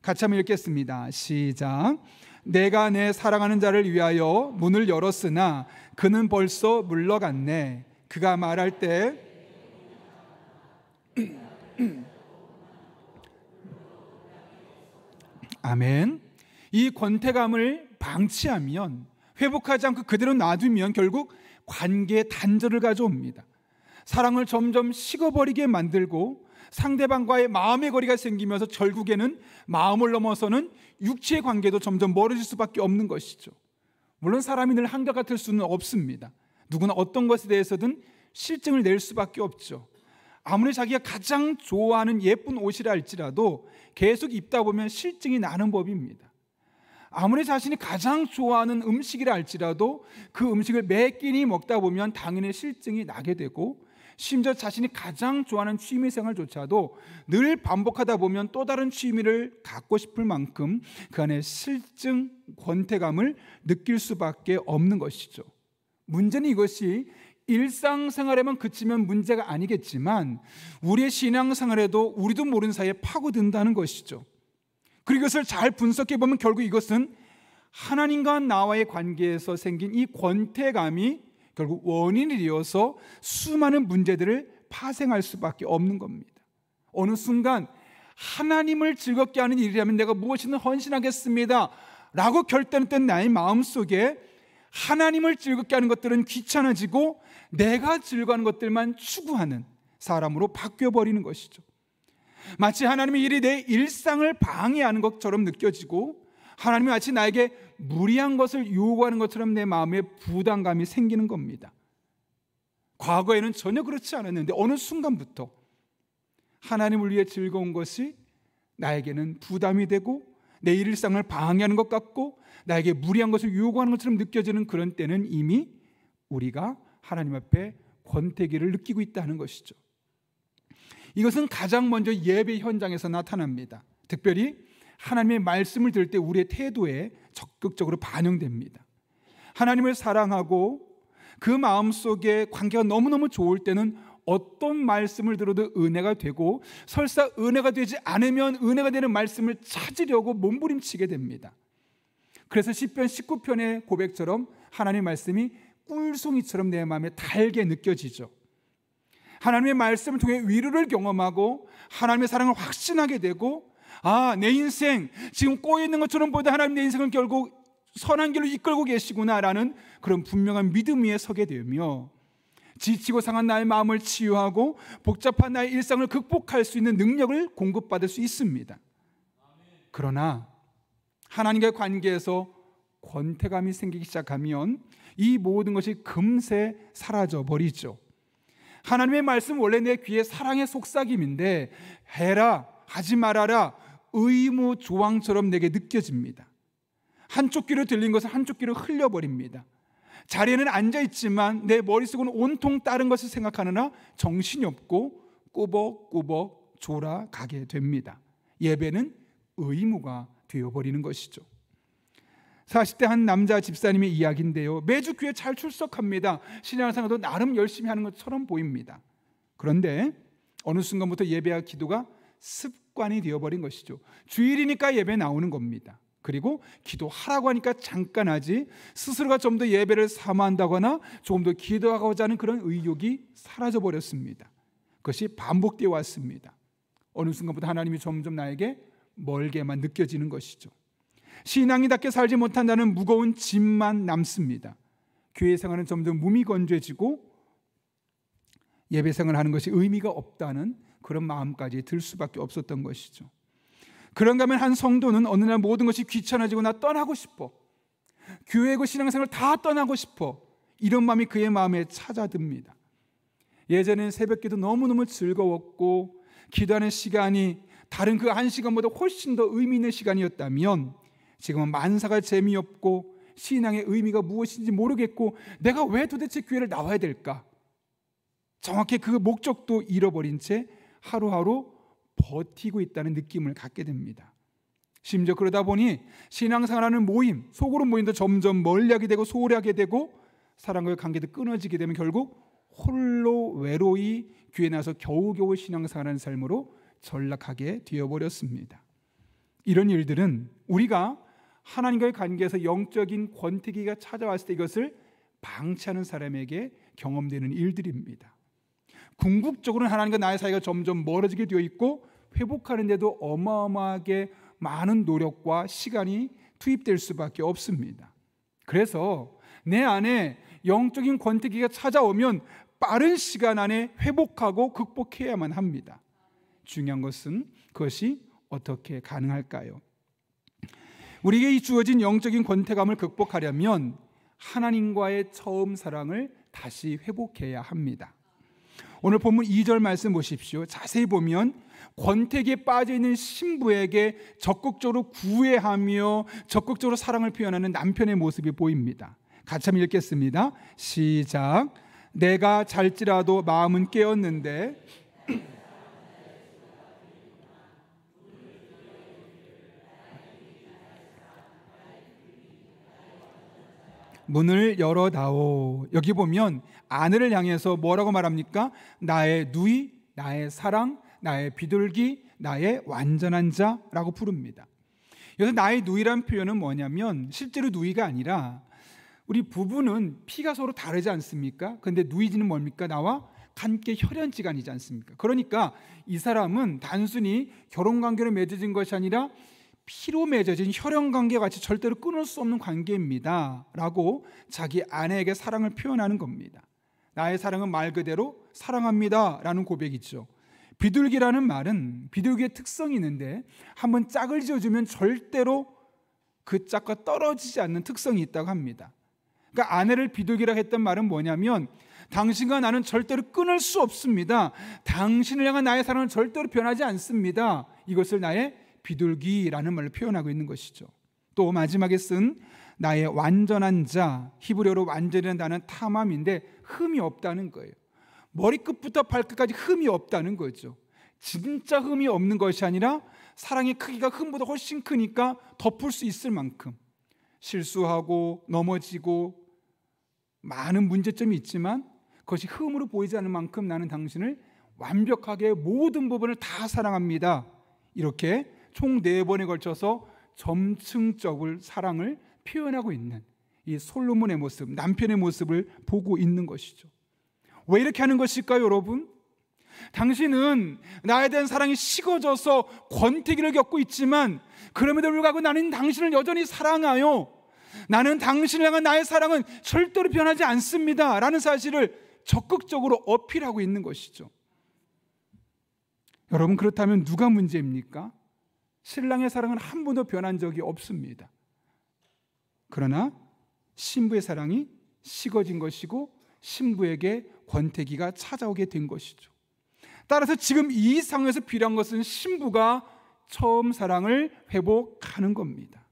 같이 한번 읽겠습니다. 시작. 내가 내 사랑하는 자를 위하여 문을 열었으나 그는 벌써 물러갔네. 그가 말할 때 아멘. 이 권태감을 방치하면, 회복하지 않고 그대로 놔두면 결국 관계의 단절을 가져옵니다. 사랑을 점점 식어버리게 만들고 상대방과의 마음의 거리가 생기면서 결국에는 마음을 넘어서는 육체의 관계도 점점 멀어질 수밖에 없는 것이죠. 물론 사람이 늘 한결같을 수는 없습니다. 누구나 어떤 것에 대해서든 실증을 낼 수밖에 없죠. 아무리 자기가 가장 좋아하는 예쁜 옷이라 할지라도 계속 입다 보면 실증이 나는 법입니다. 아무리 자신이 가장 좋아하는 음식이라 할지라도 그 음식을 매 끼니 먹다 보면 당연히 실증이 나게 되고, 심지어 자신이 가장 좋아하는 취미생활조차도 늘 반복하다 보면 또 다른 취미를 갖고 싶을 만큼 그 안에 실증, 권태감을 느낄 수밖에 없는 것이죠. 문제는 이것이 일상생활에만 그치면 문제가 아니겠지만 우리의 신앙생활에도 우리도 모르는 사이에 파고든다는 것이죠. 그리고 이것을 잘 분석해보면 결국 이것은 하나님과 나와의 관계에서 생긴 이 권태감이 결국 원인이 되어서 수많은 문제들을 파생할 수밖에 없는 겁니다. 어느 순간 하나님을 즐겁게 하는 일이라면 내가 무엇이든 헌신하겠습니다 라고 결단했던 나의 마음속에 하나님을 즐겁게 하는 것들은 귀찮아지고 내가 즐거워하는 것들만 추구하는 사람으로 바뀌어버리는 것이죠. 마치 하나님의 일이 내 일상을 방해하는 것처럼 느껴지고, 하나님이 마치 나에게 무리한 것을 요구하는 것처럼 내 마음에 부담감이 생기는 겁니다. 과거에는 전혀 그렇지 않았는데 어느 순간부터 하나님을 위해 즐거운 것이 나에게는 부담이 되고 내 일상을 방해하는 것 같고 나에게 무리한 것을 요구하는 것처럼 느껴지는 그런 때는 이미 우리가 하나님 앞에 권태기를 느끼고 있다는 것이죠. 이것은 가장 먼저 예배 현장에서 나타납니다. 특별히 하나님의 말씀을 들을 때 우리의 태도에 적극적으로 반영됩니다. 하나님을 사랑하고 그 마음속에 관계가 너무너무 좋을 때는 어떤 말씀을 들어도 은혜가 되고, 설사 은혜가 되지 않으면 은혜가 되는 말씀을 찾으려고 몸부림치게 됩니다. 그래서 시편 19편의 고백처럼 하나님의 말씀이 꿀송이처럼 내 마음에 달게 느껴지죠. 하나님의 말씀을 통해 위로를 경험하고 하나님의 사랑을 확신하게 되고, 내 인생 지금 꼬여있는 것처럼 보다 하나님 내 인생을 결국 선한 길로 이끌고 계시구나라는 그런 분명한 믿음 위에 서게 되며, 지치고 상한 나의 마음을 치유하고 복잡한 나의 일상을 극복할 수 있는 능력을 공급받을 수 있습니다. 그러나 하나님과의 관계에서 권태감이 생기기 시작하면 이 모든 것이 금세 사라져 버리죠. 하나님의 말씀 원래 내 귀에 사랑의 속삭임인데 해라 하지 말아라 의무 조항처럼 내게 느껴집니다. 한쪽 귀로 들린 것을 한쪽 귀로 흘려버립니다. 자리에는 앉아있지만 내 머릿속은 온통 다른 것을 생각하느라 정신이 없고 꾸벅꾸벅 졸아가게 됩니다. 예배는 의무가 되어버리는 것이죠. 40대 한 남자 집사님의 이야기인데요, 매주 교회 잘 출석합니다. 신앙생활도 나름 열심히 하는 것처럼 보입니다. 그런데 어느 순간부터 예배와 기도가 습관이 되어버린 것이죠. 주일이니까 예배 나오는 겁니다. 그리고 기도하라고 하니까 잠깐 하지, 스스로가 좀 더 예배를 사모한다거나 조금 더 기도하고자 하는 그런 의욕이 사라져버렸습니다. 그것이 반복되어 왔습니다. 어느 순간부터 하나님이 점점 나에게 멀게만 느껴지는 것이죠. 신앙이답게 살지 못한다는 무거운 짐만 남습니다. 교회 생활은 점점 무미건조해지고 예배 생활하는 것이 의미가 없다는 그런 마음까지 들 수밖에 없었던 것이죠. 그런가 하면 한 성도는 어느 날 모든 것이 귀찮아지고 나 떠나고 싶어, 교회고 신앙생활 다 떠나고 싶어, 이런 마음이 그의 마음에 찾아듭니다. 예전에는 새벽기도 너무너무 즐거웠고 기도하는 시간이 다른 그 한 시간보다 훨씬 더 의미 있는 시간이었다면 지금은 만사가 재미없고 신앙의 의미가 무엇인지 모르겠고 내가 왜 도대체 교회를 나와야 될까? 정확히 그 목적도 잃어버린 채 하루하루 버티고 있다는 느낌을 갖게 됩니다. 심지어 그러다 보니 신앙생활하는 모임, 속으로 모임도 점점 멀리하게 되고 소홀하게 되고 사람과의 관계도 끊어지게 되면 결국 홀로 외로이 교회에 나서 겨우겨우 신앙생활하는 삶으로 전락하게 되어버렸습니다. 이런 일들은 우리가 하나님과의 관계에서 영적인 권태기가 찾아왔을 때 이것을 방치하는 사람에게 경험되는 일들입니다. 궁극적으로는 하나님과 나의 사이가 점점 멀어지게 되어 있고 회복하는 데도 어마어마하게 많은 노력과 시간이 투입될 수밖에 없습니다. 그래서 내 안에 영적인 권태기가 찾아오면 빠른 시간 안에 회복하고 극복해야만 합니다. 중요한 것은 그것이 어떻게 가능할까요? 우리에게 이 주어진 영적인 권태감을 극복하려면 하나님과의 처음 사랑을 다시 회복해야 합니다. 오늘 본문 2절 말씀 보십시오. 자세히 보면 권태기에 빠져있는 신부에게 적극적으로 구애하며 적극적으로 사랑을 표현하는 남편의 모습이 보입니다. 같이 한번 읽겠습니다. 시작. 내가 잘지라도 마음은 깨었는데 문을 열어다오. 여기 보면 아내를 향해서 뭐라고 말합니까? 나의 누이, 나의 사랑, 나의 비둘기, 나의 완전한 자라고 부릅니다. 여기서 나의 누이란 표현은 뭐냐면 실제로 누이가 아니라 우리 부부는 피가 서로 다르지 않습니까? 근데 누이지는 뭡니까? 나와 함께 혈연지간이지 않습니까? 그러니까 이 사람은 단순히 결혼관계로 맺어진 것이 아니라 피로 맺어진 혈연관계 같이 절대로 끊을 수 없는 관계입니다 라고 자기 아내에게 사랑을 표현하는 겁니다. 나의 사랑은 말 그대로 사랑합니다 라는 고백이죠. 비둘기라는 말은 비둘기의 특성이 있는데 한번 짝을 지어주면 절대로 그 짝과 떨어지지 않는 특성이 있다고 합니다. 그러니까 아내를 비둘기라고 했던 말은 뭐냐면 당신과 나는 절대로 끊을 수 없습니다. 당신을 향한 나의 사랑은 절대로 변하지 않습니다. 이것을 나의 비둘기라는 말로 표현하고 있는 것이죠. 또 마지막에 쓴 나의 완전한 자, 히브리어로 완전이라는 단어는 타맘인데 흠이 없다는 거예요. 머리끝부터 발끝까지 흠이 없다는 거죠. 진짜 흠이 없는 것이 아니라 사랑의 크기가 흠보다 훨씬 크니까 덮을 수 있을 만큼 실수하고 넘어지고 많은 문제점이 있지만 그것이 흠으로 보이지 않을 만큼 나는 당신을 완벽하게 모든 부분을 다 사랑합니다. 이렇게 총 4번에 걸쳐서 점층적으로 사랑을 표현하고 있는 이 솔로몬의 모습, 남편의 모습을 보고 있는 것이죠. 왜 이렇게 하는 것일까요, 여러분? 당신은 나에 대한 사랑이 식어져서 권태기를 겪고 있지만 그럼에도 불구하고 나는 당신을 여전히 사랑하여 나는 당신을 향한 나의 사랑은 절대로 변하지 않습니다 라는 사실을 적극적으로 어필하고 있는 것이죠. 여러분, 그렇다면 누가 문제입니까? 신랑의 사랑은 한 번도 변한 적이 없습니다. 그러나 신부의 사랑이 식어진 것이고 신부에게 권태기가 찾아오게 된 것이죠. 따라서 지금 이 상황에서 필요한 것은 신부가 처음 사랑을 회복하는 겁니다.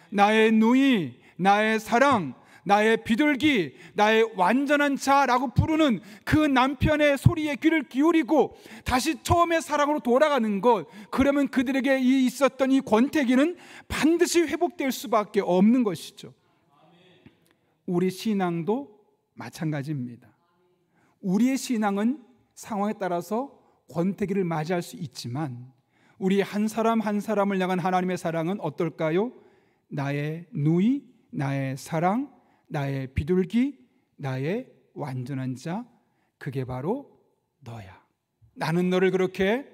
나의 누이, 나의 사랑, 나의 비둘기, 나의 완전한 자라고 부르는 그 남편의 소리에 귀를 기울이고 다시 처음의 사랑으로 돌아가는 것, 그러면 그들에게 있었던 이 권태기는 반드시 회복될 수밖에 없는 것이죠. 우리 신앙도 마찬가지입니다. 우리의 신앙은 상황에 따라서 권태기를 맞이할 수 있지만 우리 한 사람 한 사람을 향한 하나님의 사랑은 어떨까요? 나의 누이, 나의 사랑, 나의 비둘기, 나의 완전한 자, 그게 바로 너야. 나는 너를 그렇게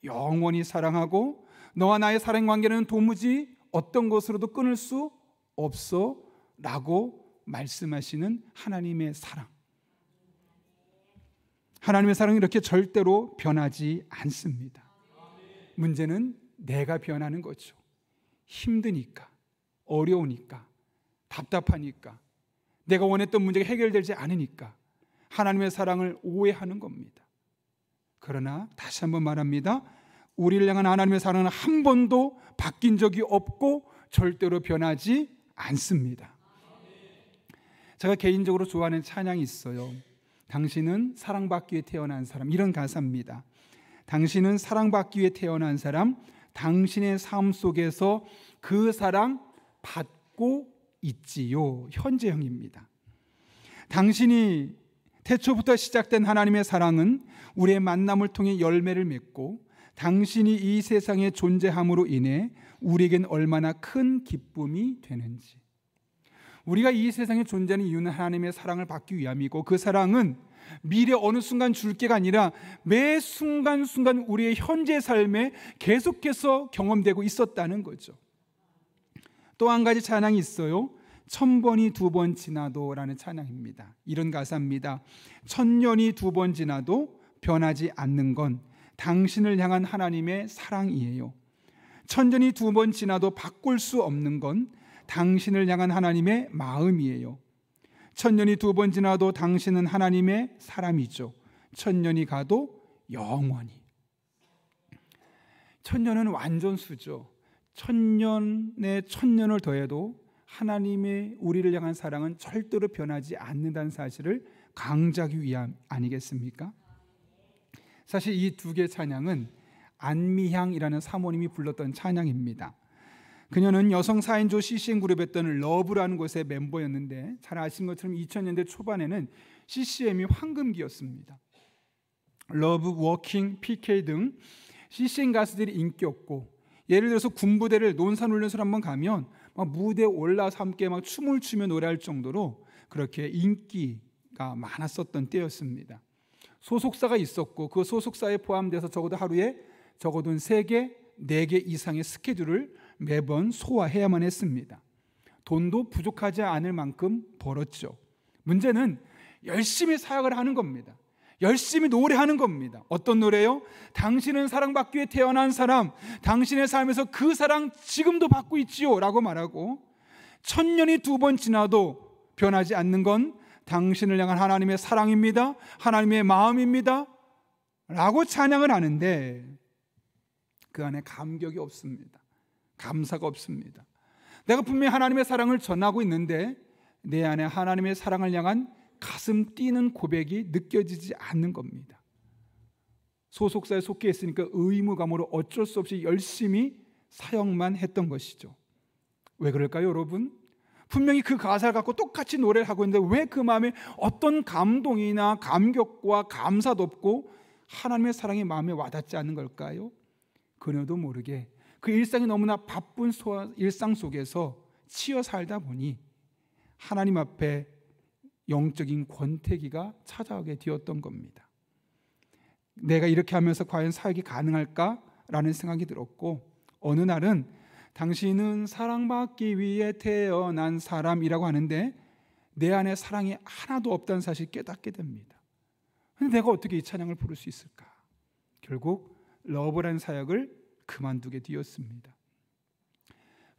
영원히 사랑하고 너와 나의 사랑 관계는 도무지 어떤 것으로도 끊을 수 없어 라고 말씀하시는 하나님의 사랑. 하나님의 사랑은 이렇게 절대로 변하지 않습니다. 문제는 내가 변하는 거죠. 힘드니까, 어려우니까, 답답하니까, 내가 원했던 문제가 해결되지 않으니까 하나님의 사랑을 오해하는 겁니다. 그러나 다시 한번 말합니다. 우리를 향한 하나님의 사랑은 한 번도 바뀐 적이 없고 절대로 변하지 않습니다. 제가 개인적으로 좋아하는 찬양이 있어요. 당신은 사랑받기 위해 태어난 사람, 이런 가사입니다. 당신은 사랑받기 위해 태어난 사람, 당신의 삶 속에서 그 사랑 받고 있지요. 현재형입니다. 당신이 태초부터 시작된 하나님의 사랑은 우리의 만남을 통해 열매를 맺고 당신이 이 세상에 존재함으로 인해 우리에겐 얼마나 큰 기쁨이 되는지. 우리가 이 세상에 존재하는 이유는 하나님의 사랑을 받기 위함이고 그 사랑은 미래 어느 순간 줄게가 아니라 매 순간순간 우리의 현재 삶에 계속해서 경험되고 있었다는 거죠. 또 한 가지 찬양이 있어요. 1000번이 2번 지나도 라는 찬양입니다. 이런 가사입니다. 1000년이 2번 지나도 변하지 않는 건 당신을 향한 하나님의 사랑이에요. 1000년이 2번 지나도 바꿀 수 없는 건 당신을 향한 하나님의 마음이에요. 1000년이 2번 지나도 당신은 하나님의 사람이죠. 1000년이 가도 영원히. 1000년은 완전수죠. 1000년에 1000년을 더해도 하나님의 우리를 향한 사랑은 절대로 변하지 않는다는 사실을 강조하기 위함 아니겠습니까? 사실 이 두 개의 찬양은 안미향이라는 사모님이 불렀던 찬양입니다. 그녀는 여성 4인조 CCM 그룹이었던 러브라는 곳의 멤버였는데 잘 아시는 것처럼 2000년대 초반에는 CCM이 황금기였습니다. 러브, 워킹, PK 등 CCM 가수들이 인기였고, 예를 들어서 군부대를 논산훈련소를 한번 가면 막 무대에 올라서 함께 막 춤을 추며 노래할 정도로 그렇게 인기가 많았었던 때였습니다. 소속사가 있었고 그 소속사에 포함돼서 적어도 하루에 적어도 3개, 4개 이상의 스케줄을 매번 소화해야만 했습니다. 돈도 부족하지 않을 만큼 벌었죠. 문제는 열심히 사역을 하는 겁니다. 열심히 노래하는 겁니다. 어떤 노래요? 당신은 사랑받기 위해 태어난 사람, 당신의 삶에서 그 사랑 지금도 받고 있지요 라고 말하고, 1000년이 2번 지나도 변하지 않는 건 당신을 향한 하나님의 사랑입니다, 하나님의 마음입니다 라고 찬양을 하는데 그 안에 감격이 없습니다. 감사가 없습니다. 내가 분명히 하나님의 사랑을 전하고 있는데 내 안에 하나님의 사랑을 향한 가슴 뛰는 고백이 느껴지지 않는 겁니다. 소속사에 속해 있으니까 의무감으로 어쩔 수 없이 열심히 사역만 했던 것이죠. 왜 그럴까요, 여러분? 분명히 그 가사를 갖고 똑같이 노래를 하고 있는데 왜 그 마음에 어떤 감동이나 감격과 감사도 없고 하나님의 사랑이 마음에 와닿지 않는 걸까요? 그녀도 모르게 그 일상이 너무나 바쁜 일상 속에서 치여 살다 보니 하나님 앞에 영적인 권태기가 찾아오게 되었던 겁니다. 내가 이렇게 하면서 과연 사역이 가능할까라는 생각이 들었고, 어느 날은 당신은 사랑받기 위해 태어난 사람이라고 하는데 내 안에 사랑이 하나도 없다는 사실을 깨닫게 됩니다. 그런데 내가 어떻게 이 찬양을 부를 수 있을까? 결국 러브라는 사역을 그만두게 되었습니다.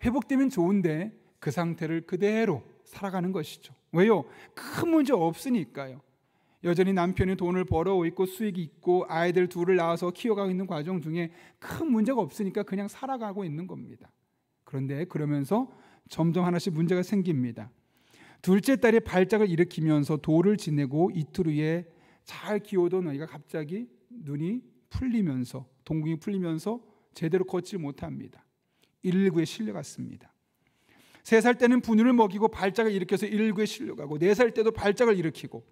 회복되면 좋은데 그 상태를 그대로 살아가는 것이죠. 왜요? 큰 문제 없으니까요. 여전히 남편이 돈을 벌어오고 있고 수익이 있고 아이들 둘을 낳아서 키워가고 있는 과정 중에 큰 문제가 없으니까 그냥 살아가고 있는 겁니다. 그런데 그러면서 점점 하나씩 문제가 생깁니다. 둘째 딸이 발작을 일으키면서 돌을 지내고 이틀 후에 잘 키우던 아이가 갑자기 눈이 풀리면서 동공이 풀리면서 제대로 걷지 못합니다. 119에 실려갔습니다. 3살 때는 분유를 먹이고 발작을 일으켜서 119에 실려가고 4살 때도 발작을 일으키고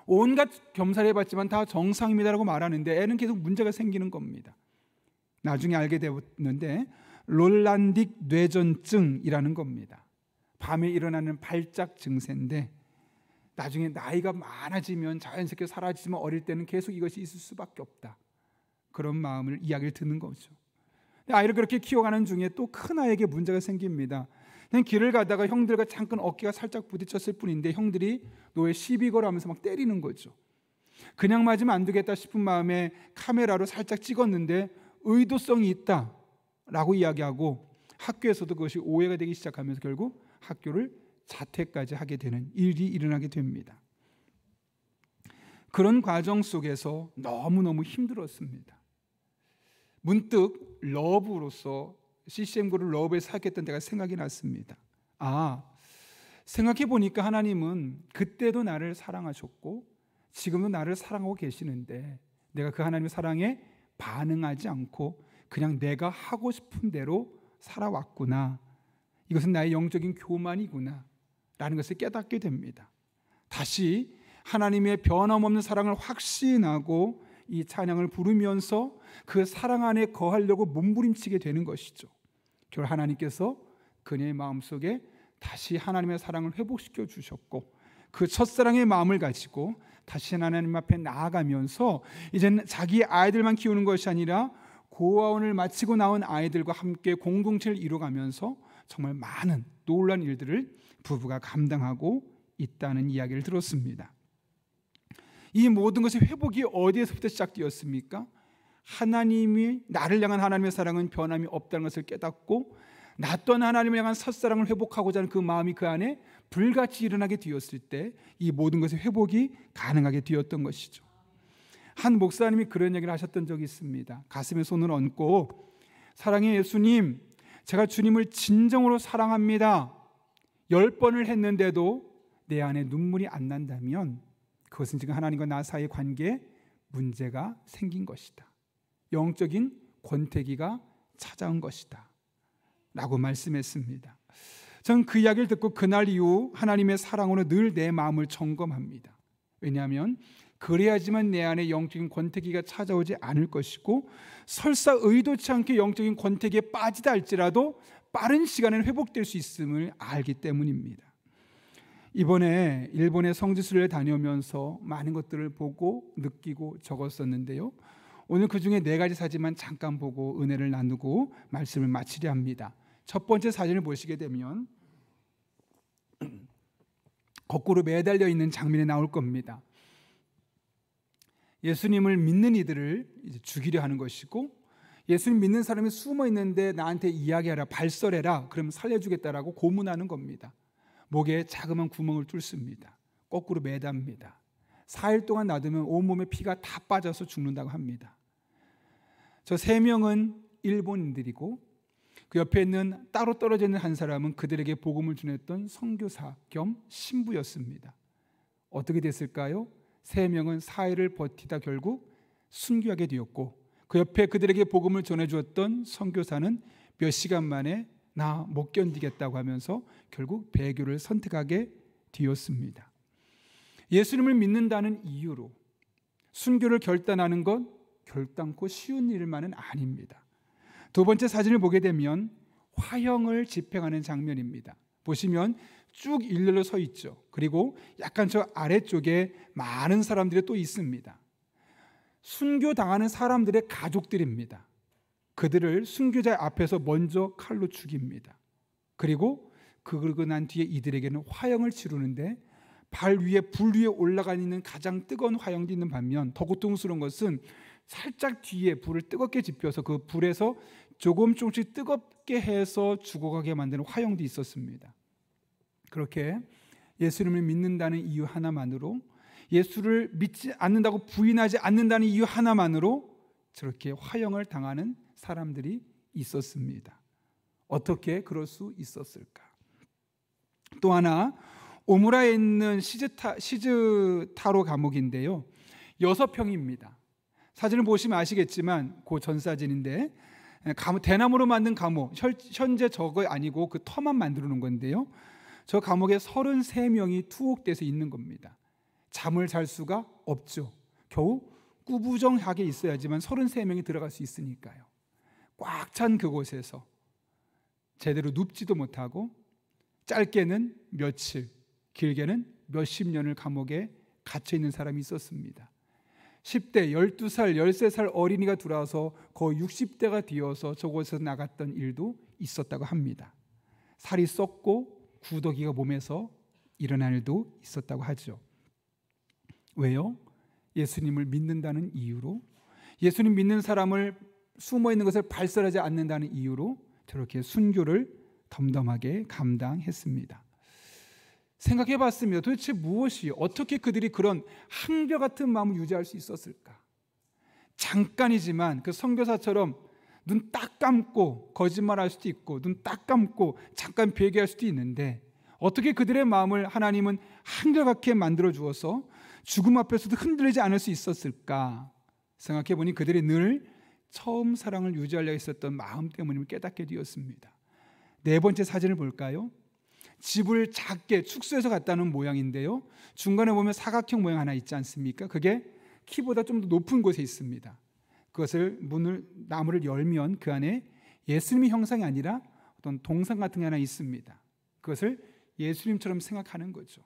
온갖 검사를 해봤지만 다 정상입니다라고 말하는데 애는 계속 문제가 생기는 겁니다. 나중에 알게 되었는데 롤란딕 뇌전증이라는 겁니다. 밤에 일어나는 발작 증세인데 나중에 나이가 많아지면 자연스럽게 사라지지만 어릴 때는 계속 이것이 있을 수밖에 없다. 그런 마음을 이야기를 듣는 거죠. 아이를 그렇게 키워가는 중에 또 큰 아이에게 문제가 생깁니다. 그냥 길을 가다가 형들과 잠깐 어깨가 살짝 부딪혔을 뿐인데 형들이 너의 시비 걸어 하면서 막 때리는 거죠. 그냥 맞으면 안 되겠다 싶은 마음에 카메라로 살짝 찍었는데 의도성이 있다라고 이야기하고 학교에서도 그것이 오해가 되기 시작하면서 결국 학교를 자퇴까지 하게 되는 일이 일어나게 됩니다. 그런 과정 속에서 너무너무 힘들었습니다. 문득 러브로서 CCM 그룹 러브에 사역했던 때가 생각이 났습니다. 생각해 보니까 하나님은 그때도 나를 사랑하셨고 지금도 나를 사랑하고 계시는데 내가 그 하나님의 사랑에 반응하지 않고 그냥 내가 하고 싶은 대로 살아왔구나. 이것은 나의 영적인 교만이구나 라는 것을 깨닫게 됩니다. 다시 하나님의 변함없는 사랑을 확신하고 이 찬양을 부르면서 그 사랑 안에 거하려고 몸부림치게 되는 것이죠. 결국 하나님께서 그녀의 마음속에 다시 하나님의 사랑을 회복시켜 주셨고 그 첫사랑의 마음을 가지고 다시 하나님 앞에 나아가면서 이제는 자기 아이들만 키우는 것이 아니라 고아원을 마치고 나온 아이들과 함께 공동체를 이루어가면서 정말 많은 놀라운 일들을 부부가 감당하고 있다는 이야기를 들었습니다. 이 모든 것의 회복이 어디에서부터 시작되었습니까? 하나님이 나를 향한 하나님의 사랑은 변함이 없다는 것을 깨닫고 나 또한 하나님을 향한 첫사랑을 회복하고자 하는 그 마음이 그 안에 불같이 일어나게 되었을 때 이 모든 것의 회복이 가능하게 되었던 것이죠. 한 목사님이 그런 얘기를 하셨던 적이 있습니다. 가슴에 손을 얹고 사랑의 예수님, 제가 주님을 진정으로 사랑합니다. 10번을 했는데도 내 안에 눈물이 안 난다면 그것은 지금 하나님과 나 사이의 관계에 문제가 생긴 것이다. 영적인 권태기가 찾아온 것이다 라고 말씀했습니다. 저는 그 이야기를 듣고 그날 이후 하나님의 사랑으로 늘 내 마음을 점검합니다. 왜냐하면 그래야지만 내 안에 영적인 권태기가 찾아오지 않을 것이고 설사 의도치 않게 영적인 권태기에 빠지다 할지라도 빠른 시간에 회복될 수 있음을 알기 때문입니다. 이번에 일본의 성지순례를 다녀오면서 많은 것들을 보고 느끼고 적었었는데요. 오늘 그 중에 4가지 사진만 잠깐 보고 은혜를 나누고 말씀을 마치려 합니다. 첫 번째 사진을 보시게 되면 거꾸로 매달려 있는 장면이 나올 겁니다. 예수님을 믿는 이들을 이제 죽이려 하는 것이고 예수님 믿는 사람이 숨어 있는데 나한테 이야기하라, 발설해라, 그럼 살려주겠다라고 고문하는 겁니다. 목에 자그마한 구멍을 뚫습니다. 거꾸로 매답니다. 4일 동안 놔두면 온몸에 피가 다 빠져서 죽는다고 합니다. 저 3명은 일본인들이고 그 옆에 있는 따로 떨어져 있는 한 사람은 그들에게 복음을 전했던 선교사 겸 신부였습니다. 어떻게 됐을까요? 3명은 4일을 버티다 결국 순교하게 되었고 그 옆에 그들에게 복음을 전해주었던 선교사는 몇 시간 만에 나 못 견디겠다고 하면서 결국 배교를 선택하게 되었습니다. 예수님을 믿는다는 이유로 순교를 결단하는 건 결단코 쉬운 일만은 아닙니다. 두 번째 사진을 보게 되면 화형을 집행하는 장면입니다. 보시면 쭉 일렬로 서 있죠. 그리고 약간 저 아래쪽에 많은 사람들이 또 있습니다. 순교당하는 사람들의 가족들입니다. 그들을 순교자 앞에서 먼저 칼로 죽입니다. 그리고 그러고 난 뒤에 이들에게는 화형을 치르는데 발 위에 불 위에 올라가 있는 가장 뜨거운 화형도 있는 반면 더 고통스러운 것은 살짝 뒤에 불을 뜨겁게 지펴서 그 불에서 조금씩 뜨겁게 해서 죽어가게 만드는 화형도 있었습니다. 그렇게 예수님을 믿는다는 이유 하나만으로, 예수를 믿지 않는다고 부인하지 않는다는 이유 하나만으로 저렇게 화형을 당하는 사람들이 있었습니다. 어떻게 그럴 수 있었을까? 또 하나 오무라에 있는 시즈타로 감옥인데요. 6평입니다. 사진을 보시면 아시겠지만 그 전 사진인데 대나무로 만든 감옥, 현재 저거 아니고 그 터만 만들어 놓은 건데요. 저 감옥에 33명이 투옥돼서 있는 겁니다. 잠을 잘 수가 없죠. 겨우 꾸부정하게 있어야지만 33명이 들어갈 수 있으니까요. 꽉 찬 그곳에서 제대로 눕지도 못하고 짧게는 며칠, 길게는 몇십 년을 감옥에 갇혀 있는 사람이 있었습니다. 10대, 12살, 13살 어린이가 들어와서 거의 60대가 되어서 저곳에서 나갔던 일도 있었다고 합니다. 살이 썩고 구더기가 몸에서 일어난 일도 있었다고 하죠. 왜요? 예수님을 믿는다는 이유로, 예수님 믿는 사람을 숨어 있는 것을 발설하지 않는다는 이유로 저렇게 순교를 덤덤하게 감당했습니다. 생각해 봤습니다. 도대체 무엇이, 어떻게 그들이 그런 한결같은 마음을 유지할 수 있었을까? 잠깐이지만 그 선교사처럼 눈 딱 감고 거짓말할 수도 있고 눈 딱 감고 잠깐 배교할 수도 있는데 어떻게 그들의 마음을 하나님은 한결같게 만들어 주어서 죽음 앞에서도 흔들리지 않을 수 있었을까? 생각해 보니 그들이 늘 처음 사랑을 유지하려고 했었던 마음 때문임을 깨닫게 되었습니다. 4번째 사진을 볼까요? 집을 작게 축소해서 갔다는 모양인데요. 중간에 보면 사각형 모양 하나 있지 않습니까? 그게 키보다 좀 더 높은 곳에 있습니다. 그것을 나무를 열면 그 안에 예수님의 형상이 아니라 어떤 동상 같은 게 하나 있습니다. 그것을 예수님처럼 생각하는 거죠.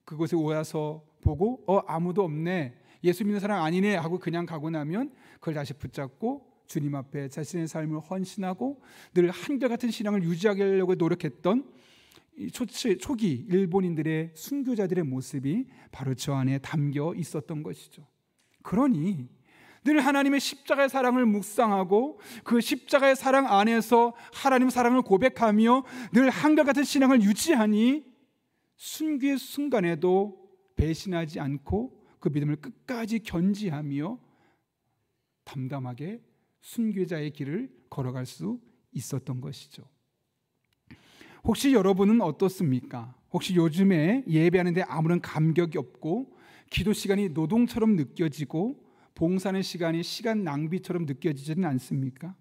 그곳에 와서 보고 아무도 없네, 예수 믿는 사람 아니네 하고 그냥 가고 나면 그걸 다시 붙잡고 주님 앞에 자신의 삶을 헌신하고 늘 한결같은 신앙을 유지하려고 노력했던 초기 일본인들의 순교자들의 모습이 바로 저 안에 담겨 있었던 것이죠. 그러니 늘 하나님의 십자가의 사랑을 묵상하고 그 십자가의 사랑 안에서 하나님 사랑을 고백하며 늘 한결같은 신앙을 유지하니 순교의 순간에도 배신하지 않고 그 믿음을 끝까지 견지하며 담담하게 순교자의 길을 걸어갈 수 있었던 것이죠. 혹시 여러분은 어떻습니까? 혹시 요즘에 예배하는데 아무런 감격이 없고 기도 시간이 노동처럼 느껴지고 봉사하는 시간이 시간 낭비처럼 느껴지지는 않습니까?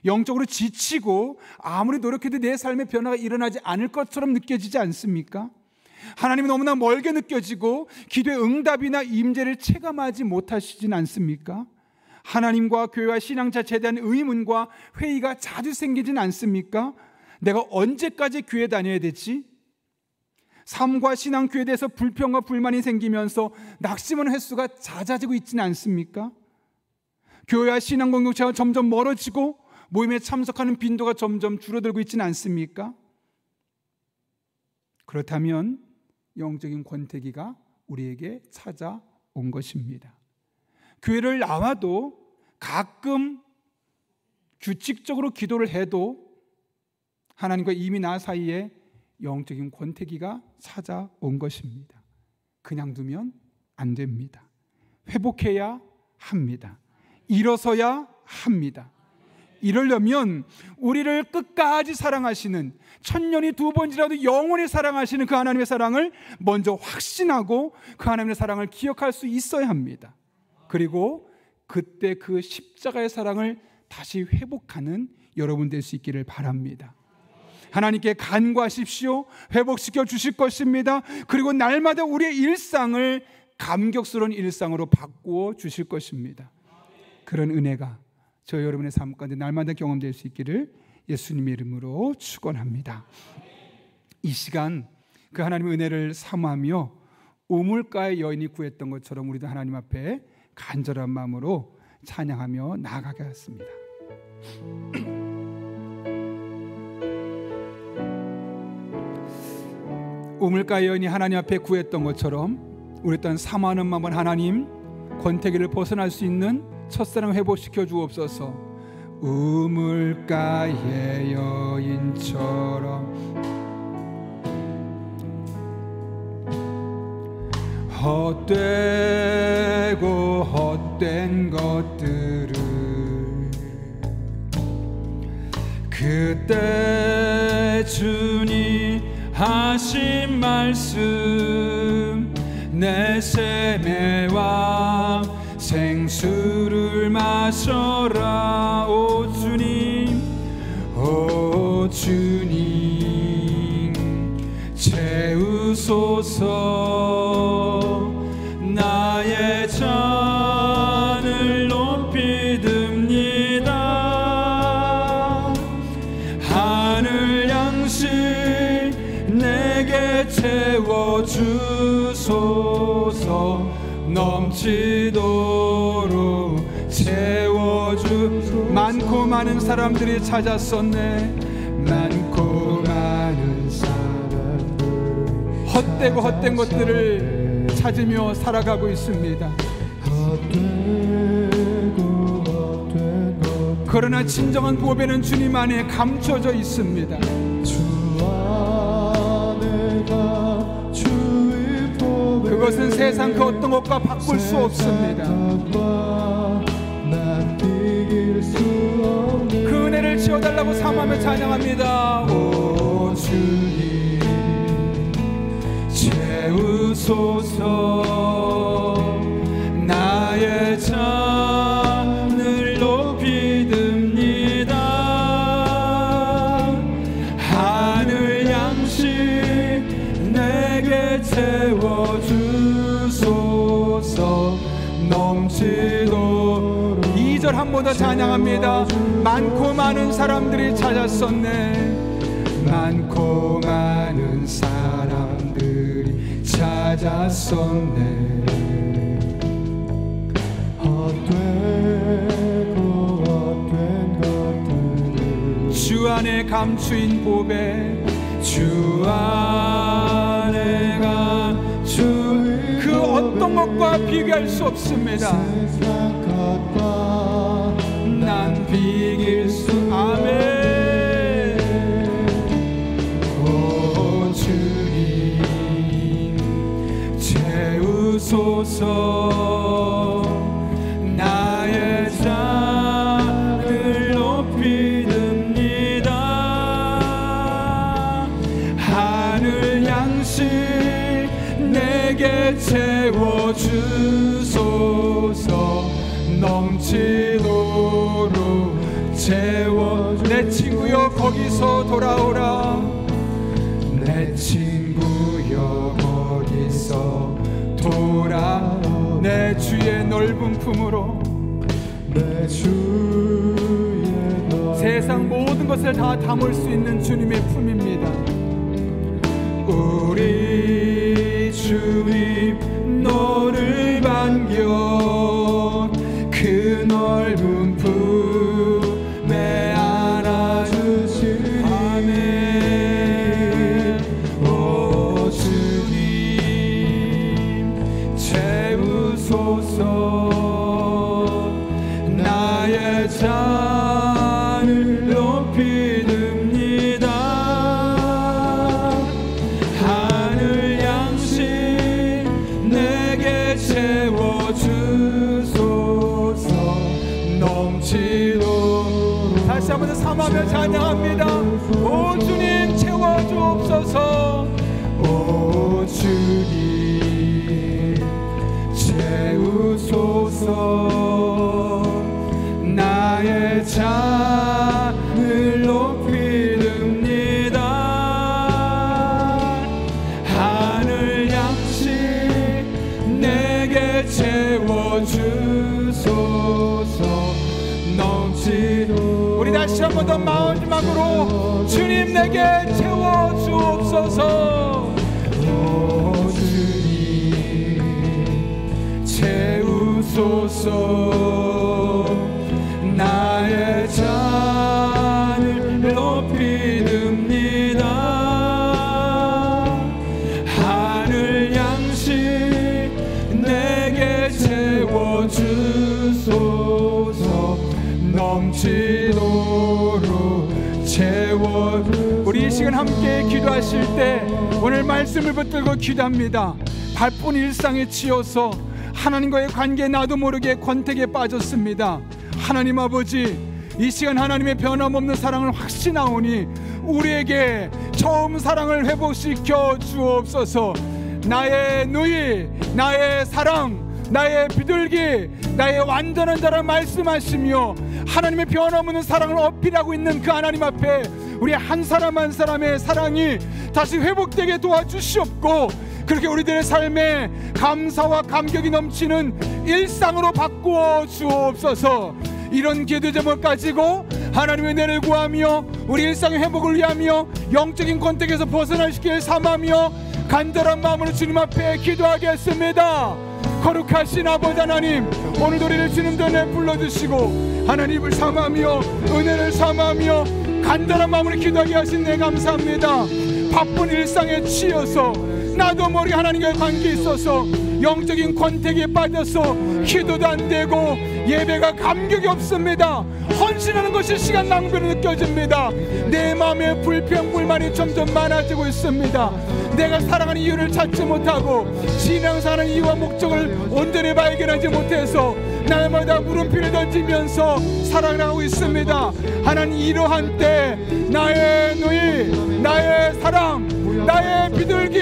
영적으로 지치고 아무리 노력해도 내 삶의 변화가 일어나지 않을 것처럼 느껴지지 않습니까? 하나님이 너무나 멀게 느껴지고 기도의 응답이나 임재를 체감하지 못하시진 않습니까? 하나님과 교회와 신앙 자체에 대한 의문과 회의가 자주 생기진 않습니까? 내가 언제까지 교회 다녀야 되지? 삶과 신앙, 교회에 대해서 불평과 불만이 생기면서 낙심하는 횟수가 잦아지고 있지는 않습니까? 교회와 신앙 공동체가 점점 멀어지고 모임에 참석하는 빈도가 점점 줄어들고 있지는 않습니까? 그렇다면 영적인 권태기가 우리에게 찾아온 것입니다. 교회를 나와도 가끔 규칙적으로 기도를 해도 하나님과 이미 나 사이에 영적인 권태기가 찾아온 것입니다. 그냥 두면 안 됩니다. 회복해야 합니다. 일어서야 합니다. 이러려면 우리를 끝까지 사랑하시는, 천년이 두 번이라도 영원히 사랑하시는 그 하나님의 사랑을 먼저 확신하고 그 하나님의 사랑을 기억할 수 있어야 합니다. 그리고 그때 그 십자가의 사랑을 다시 회복하는 여러분 될 수 있기를 바랍니다. 하나님께 간구하십시오. 회복시켜 주실 것입니다. 그리고 날마다 우리의 일상을 감격스러운 일상으로 바꾸어 주실 것입니다. 그런 은혜가 저 여러분의 삶 가운데 날마다 경험될 수 있기를 예수님의 이름으로 축원합니다. 이 시간 그 하나님의 은혜를 사모하며 우물가의 여인이 구했던 것처럼 우리도 하나님 앞에 간절한 마음으로 찬양하며 나아가겠습니다. 우물가의 여인이 하나님 앞에 구했던 것처럼 우리 또한 사모하는 마음은 하나님, 권태기를 벗어날 수 있는 첫사랑 회복시켜 주옵소서. 우물가의 여인처럼 헛되고 헛된 것들을 그때 주님 하신 말씀, 내 세매와 생수를 마셔라. 오 주님, 오 주님, 채우소서. 나의 잔을 높이 듭니다. 하늘 양식 내게 채워주소서. 넘치도록 채워주. 많고 많은 사람들이 찾았었네. 많고 많은 사람들 헛되고 헛된 것들을 찾으며 살아가고 있습니다. 그러나 진정한 보배는 주님 안에 감춰져 있습니다. 그것은 세상 그 어떤 것과 바꿀 수 없습니다. 그 은혜를 지어달라고 사모하며 찬양합니다. 오 주님, 채우소서. 나의 잔을 높이 듭니다. 하늘 양식 내게 채워주소서. 넘치도록. 2절 한 번 더 찬양합니다. 많고 많은 사람들이 찾았었네. 많고 많은 사람들이 찾았었네. 감추인 보배 주 안에가 그 어떤 것과 비교할 수 없습니다. 난 비길 수 아멘. 오 주님 채우소서 나의 잔을 높이 듭니다. 하늘 양식 내게 채워주소서 넘치도록 채워. 내 친구여 거기서 돌아오라. 내 친구여 거기서 돌아. 내 주의 넓은 품으로. 내 주의 세상 모든 것을 다 담을 수 있는 주님의 품입니다. 우리 주님 너를 반겨 그 넓은 품에 안아주시니 아멘. 오 주님 채우소서 나의 잔을 높이 듭니다. 하늘 양식 내게 채워주소서 넘치도록. 다시 한번 삼하며 찬양합니다. 오 주님 채워주옵소서. 오 주님 채우소서 나의 잔을 높이 듭니다. 하늘 양식 내게 채워주소서 넘치도록. 우리 다시 한 번 더 마지막으로 주님 내게 채워주옵소서. 오 주님 채우소서 나의 잔을 높이 듭니다. 하늘 양식 내게 채워주소서 넘치도록 채워. 우리 이 시간 함께 기도하실 때 오늘 말씀을 붙들고 기도합니다. 바쁜 일상에 치여서 하나님과의 관계에 나도 모르게 권태기에 빠졌습니다. 하나님 아버지, 이 시간 하나님의 변함없는 사랑을 확신하오니 우리에게 처음 사랑을 회복시켜 주옵소서. 나의 누이, 나의 사랑, 나의 비둘기, 나의 완전한 자라 말씀하시며 하나님의 변함없는 사랑을 어필하고 있는 그 하나님 앞에 우리 한 사람 한 사람의 사랑이 다시 회복되게 도와주시옵고, 그렇게 우리들의 삶에 감사와 감격이 넘치는 일상으로 바꾸어 주옵소서. 이런 기도 제목을 가지고 하나님의 은혜를 구하며 우리 일상의 회복을 위하며 영적인 권태기에서 벗어나시길 삼하며 간절한 마음으로 주님 앞에 기도하겠습니다. 거룩하신 아버지 하나님, 오늘도 우리를 주님의 은혜에 불러주시고 하나님을 삼하며 은혜를 삼하며 간절한 마음으로 기도하게 하신 데 감사합니다. 바쁜 일상에 치여서 나도 모르게 하나님과의 관계에 있어서 영적인 권태기에 빠져서 기도도 안 되고 예배가 감격이 없습니다. 헌신하는 것이 시간 낭비로 느껴집니다. 내 마음에 불평 불만이 점점 많아지고 있습니다. 내가 사랑하는 이유를 찾지 못하고 신앙사는 이유와 목적을 온전히 발견하지 못해서 날마다 물음표를 던지면서 사랑을 하고 있습니다. 하나님, 이러한 때 나의 누이, 나의 사랑, 나의 비둘기,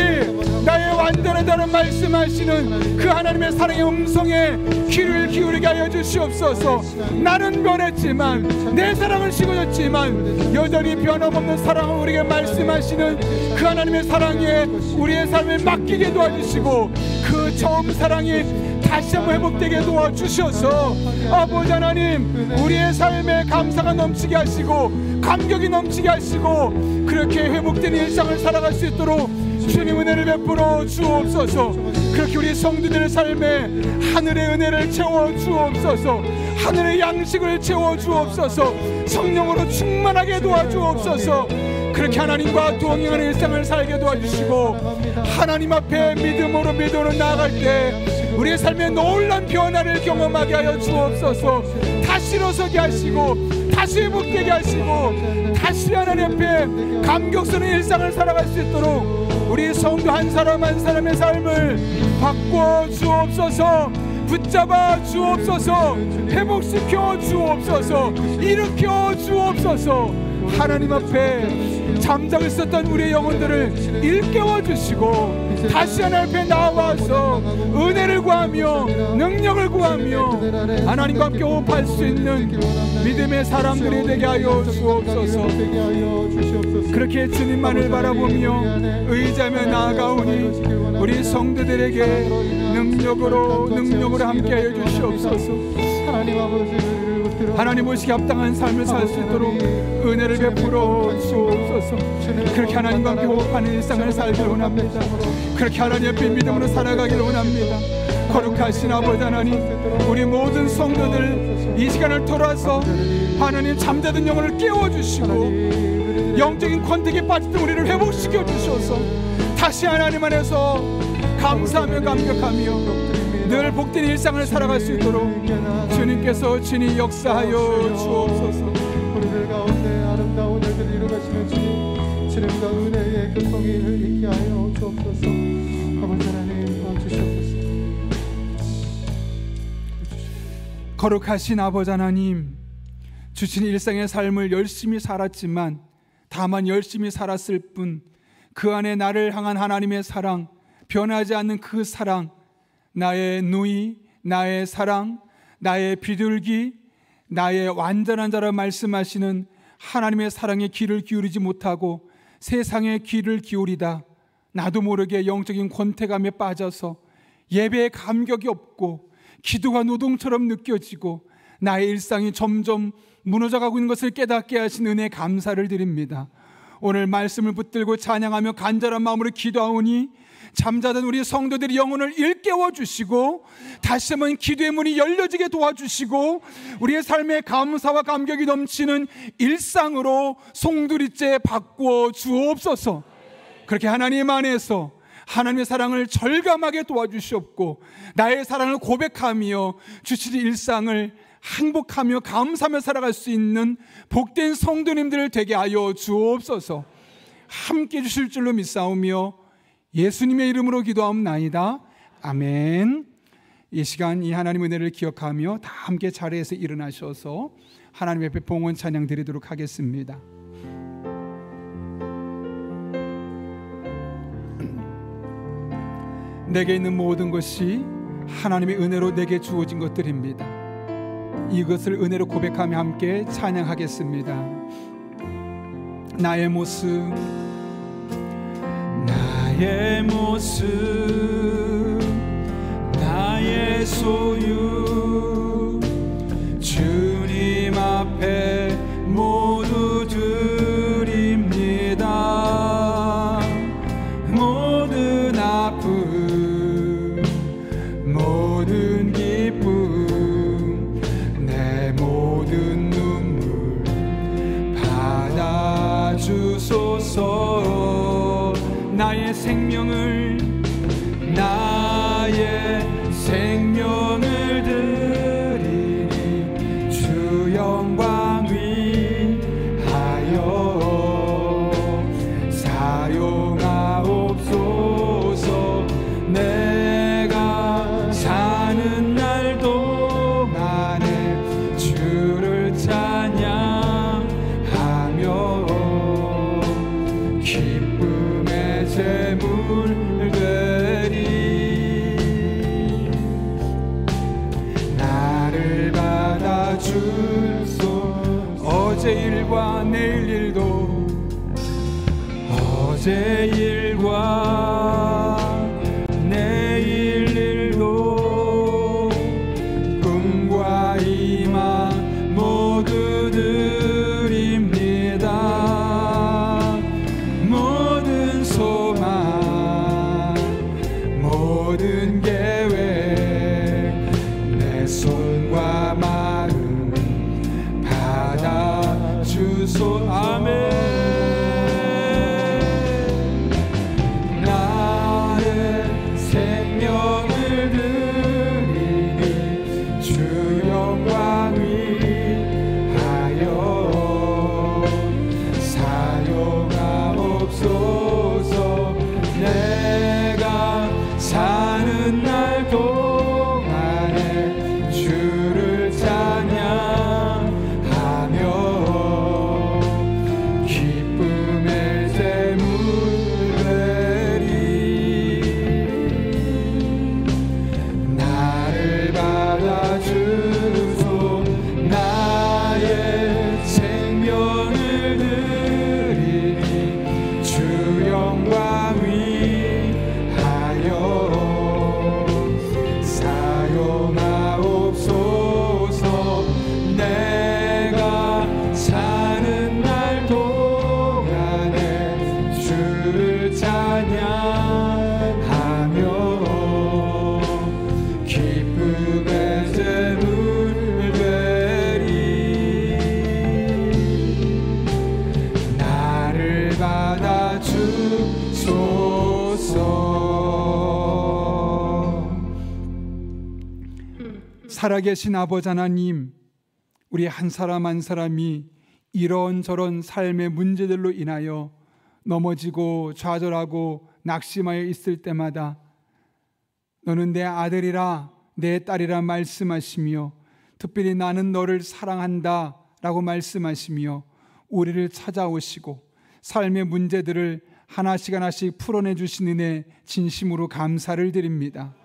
나의 완전하다는 말씀하시는 그 하나님의 사랑의 음성에 귀를 기울이게 하여 주시옵소서. 나는 변했지만, 내 사랑은 식어졌지만 여전히 변함없는 사랑을 우리에게 말씀하시는 그 하나님의 사랑에 우리의 삶을 맡기게 도와주시고 그 처음 사랑이 다시 한번 회복되게 도와주셔서 아버지 하나님, 우리의 삶에 감사가 넘치게 하시고 감격이 넘치게 하시고 그렇게 회복된 일상을 살아갈 수 있도록 주님 은혜를 베풀어 주옵소서. 그렇게 우리 성도들의 삶에 하늘의 은혜를 채워 주옵소서. 하늘의 양식을 채워 주옵소서. 성령으로 충만하게 도와주옵소서. 그렇게 하나님과 동행하는 일상을 살게 도와주시고 하나님 앞에 믿음으로 나아갈 때 우리의 삶에 놀라운 변화를 경험하게 하여 주옵소서. 다시 일어서게 하시고 다시 회복되게 하시고 다시 하나님 앞에 감격스러운 일상을 살아갈 수 있도록 우리 성도 한 사람 한 사람의 삶을 바꿔 주옵소서. 붙잡아 주옵소서. 회복시켜 주옵소서. 일으켜 주옵소서. 하나님 앞에 잠자고 있었던 우리의 영혼들을 일깨워 주시고 다시 하나님 앞에 나와서 은혜를 구하며 능력을 구하며 하나님과 함께 호흡할 수 있는 믿음의 사람들이 되게 하여 주옵소서. 그렇게 주님만을 바라보며 의지하며 나아가오니 우리 성도들에게 능력으로 함께 하여 주시옵소서. 하나님 오시기 합당한 삶을 살 수 있도록 은혜를 베풀어 주옵소서. 그렇게 하나님과 함께 호흡하는 일상을 살기를 원합니다. 그렇게 하나님 앞에 믿음으로 살아가기를 원합니다. 거룩하신 아버지 하나님, 우리 모든 성도들 이 시간을 돌아서 하나님 잠자던 영혼을 깨워주시고 영적인 권태기에 빠졌던 우리를 회복시켜 주셔서 다시 하나님 안에서 감사하며 감격하며 늘 복된 일상을 살아갈 수 있도록 주님께서 친히 역사하여 주옵소서. 우리들 가운데 아름다운 일들을 이루가시는 주님, 지름과 은혜의 교통을 있게 하여 주옵소서. 아버지 하나님 도와주시옵소서. 거룩하신 아버지 하나님, 주신 일상의 삶을 열심히 살았지만 다만 열심히 살았을 뿐 그 안에 나를 향한 하나님의 사랑, 변하지 않는 그 사랑, 나의 누이, 나의 사랑, 나의 비둘기, 나의 완전한 자라 말씀하시는 하나님의 사랑에 귀를 기울이지 못하고 세상에 귀를 기울이다 나도 모르게 영적인 권태감에 빠져서 예배에 감격이 없고 기도가 노동처럼 느껴지고 나의 일상이 점점 무너져가고 있는 것을 깨닫게 하신 은혜에 감사를 드립니다. 오늘 말씀을 붙들고 찬양하며 간절한 마음으로 기도하오니 잠자던 우리 성도들이 영혼을 일깨워 주시고 다시 한번 기도의 문이 열려지게 도와주시고 우리의 삶에 감사와 감격이 넘치는 일상으로 송두리째 바꾸어 주옵소서. 그렇게 하나님 안에서 하나님의 사랑을 절감하게 도와주시옵고 나의 사랑을 고백하며 주신 일상을 행복하며 감사하며 살아갈 수 있는 복된 성도님들 되게 하여 주옵소서. 함께 주실 줄로 믿사오며 예수님의 이름으로 기도하옵나이다. 아멘. 이 시간 이 하나님의 은혜를 기억하며 다 함께 자리에서 일어나셔서 하나님 앞에 봉헌 찬양 드리도록 하겠습니다. 내게 있는 모든 것이 하나님의 은혜로 내게 주어진 것들입니다. 이것을 은혜로 고백하며 함께 찬양하겠습니다. 나의 모습, 나의 모습, 나의 소유, 주님 앞에 모두 드립니다. 모든 아픔, 모든 기쁨, 내 모든 눈물 받아주소서. 나의 생명을 드리니 주 영광 위하여 사용하옵소서. 내가 사는 날 동안에 주를 찬양하며 기쁨의 제물 되리. 나를 받아주소. 어제 일과 내일 일도, 어제 일과 내일 일도, 꿈과 희망 모두 드립니다. 모든 소망, 모든 계획, 내 손과 마음 받아 살아계신 아버지 하나님, 우리 한 사람 한 사람이 이런저런 삶의 문제들로 인하여 넘어지고 좌절하고 낙심하여 있을 때마다 너는 내 아들이라 내 딸이라 말씀하시며, 특별히 나는 너를 사랑한다 라고 말씀하시며 우리를 찾아오시고 삶의 문제들을 하나씩 하나씩 풀어내 주신 은혜 진심으로 감사를 드립니다.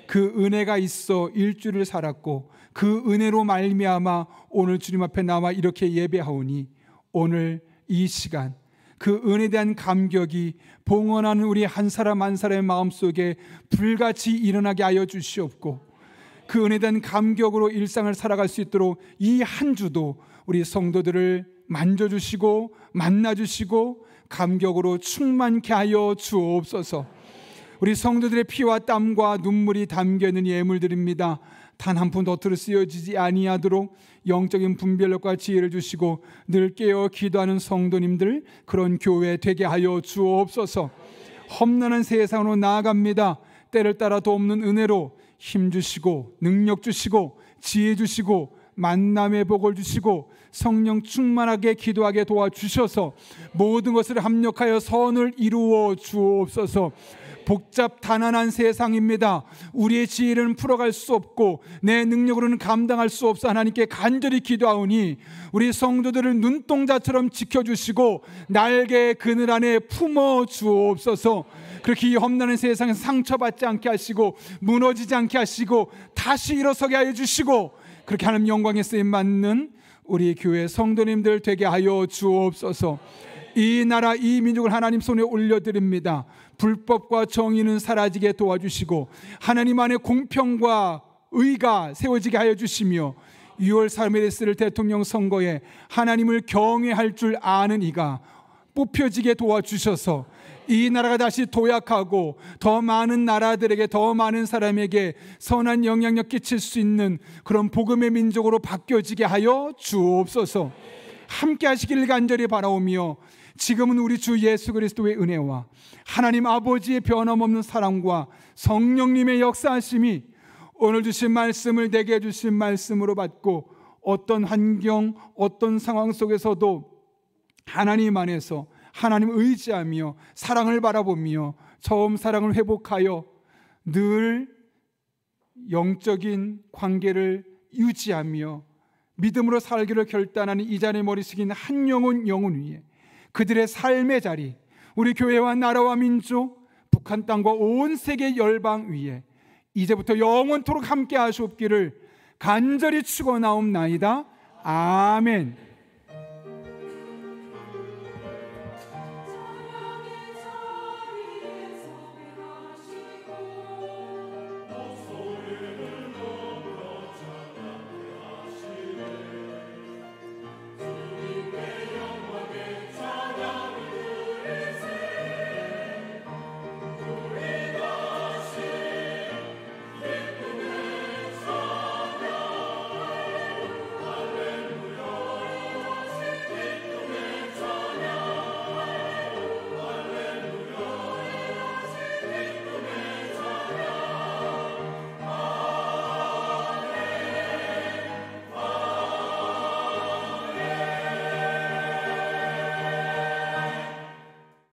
그 은혜가 있어 일주일을 살았고 그 은혜로 말미암아 오늘 주님 앞에 나와 이렇게 예배하오니, 오늘 이 시간 그 은혜에 대한 감격이 봉헌하는 우리 한 사람 한 사람의 마음속에 불같이 일어나게 하여 주시옵고, 그 은혜에 대한 감격으로 일상을 살아갈 수 있도록 이 한 주도 우리 성도들을 만져주시고 만나주시고 감격으로 충만케 하여 주옵소서. 우리 성도들의 피와 땀과 눈물이 담겨있는 예물들입니다. 단 한 푼 더 쓰여지지 아니하도록 영적인 분별력과 지혜를 주시고 늘 깨어 기도하는 성도님들, 그런 교회 되게 하여 주옵소서. 험난한 세상으로 나아갑니다. 때를 따라 돕는 은혜로 힘 주시고 능력 주시고 지혜 주시고 만남의 복을 주시고 성령 충만하게 기도하게 도와주셔서 모든 것을 합력하여 선을 이루어 주옵소서. 복잡 단안한 세상입니다. 우리의 지혜는 풀어갈 수 없고 내 능력으로는 감당할 수 없어 하나님께 간절히 기도하오니, 우리 성도들을 눈동자처럼 지켜주시고 날개의 그늘 안에 품어 주옵소서. 그렇게 이 험난한 세상에서 상처받지 않게 하시고 무너지지 않게 하시고 다시 일어서게 하여 주시고, 그렇게 하나님 영광에 쓰임 받는 우리 교회 성도님들 되게 하여 주옵소서. 이 나라 이 민족을 하나님 손에 올려드립니다. 불법과 정의는 사라지게 도와주시고 하나님 안에 공평과 의가 세워지게 하여 주시며, 6월 3일에 있을 대통령 선거에 하나님을 경외할 줄 아는 이가 뽑혀지게 도와주셔서 이 나라가 다시 도약하고 더 많은 나라들에게, 더 많은 사람에게 선한 영향력 끼칠 수 있는 그런 복음의 민족으로 바뀌어지게 하여 주옵소서. 함께 하시기를 간절히 바라오며, 지금은 우리 주 예수 그리스도의 은혜와 하나님 아버지의 변함없는 사랑과 성령님의 역사하심이 오늘 주신 말씀을 내게 주신 말씀으로 받고 어떤 환경, 어떤 상황 속에서도 하나님 안에서 하나님을 의지하며 사랑을 바라보며 처음 사랑을 회복하여 늘 영적인 관계를 유지하며 믿음으로 살기를 결단하는 이 자리의 머리 숙인 한 영혼 위에 그들의 삶의 자리, 우리 교회와 나라와 민족, 북한 땅과 온 세계 열방 위에 이제부터 영원토록 함께 하시옵기를 간절히 축원하옵나이다. 아멘.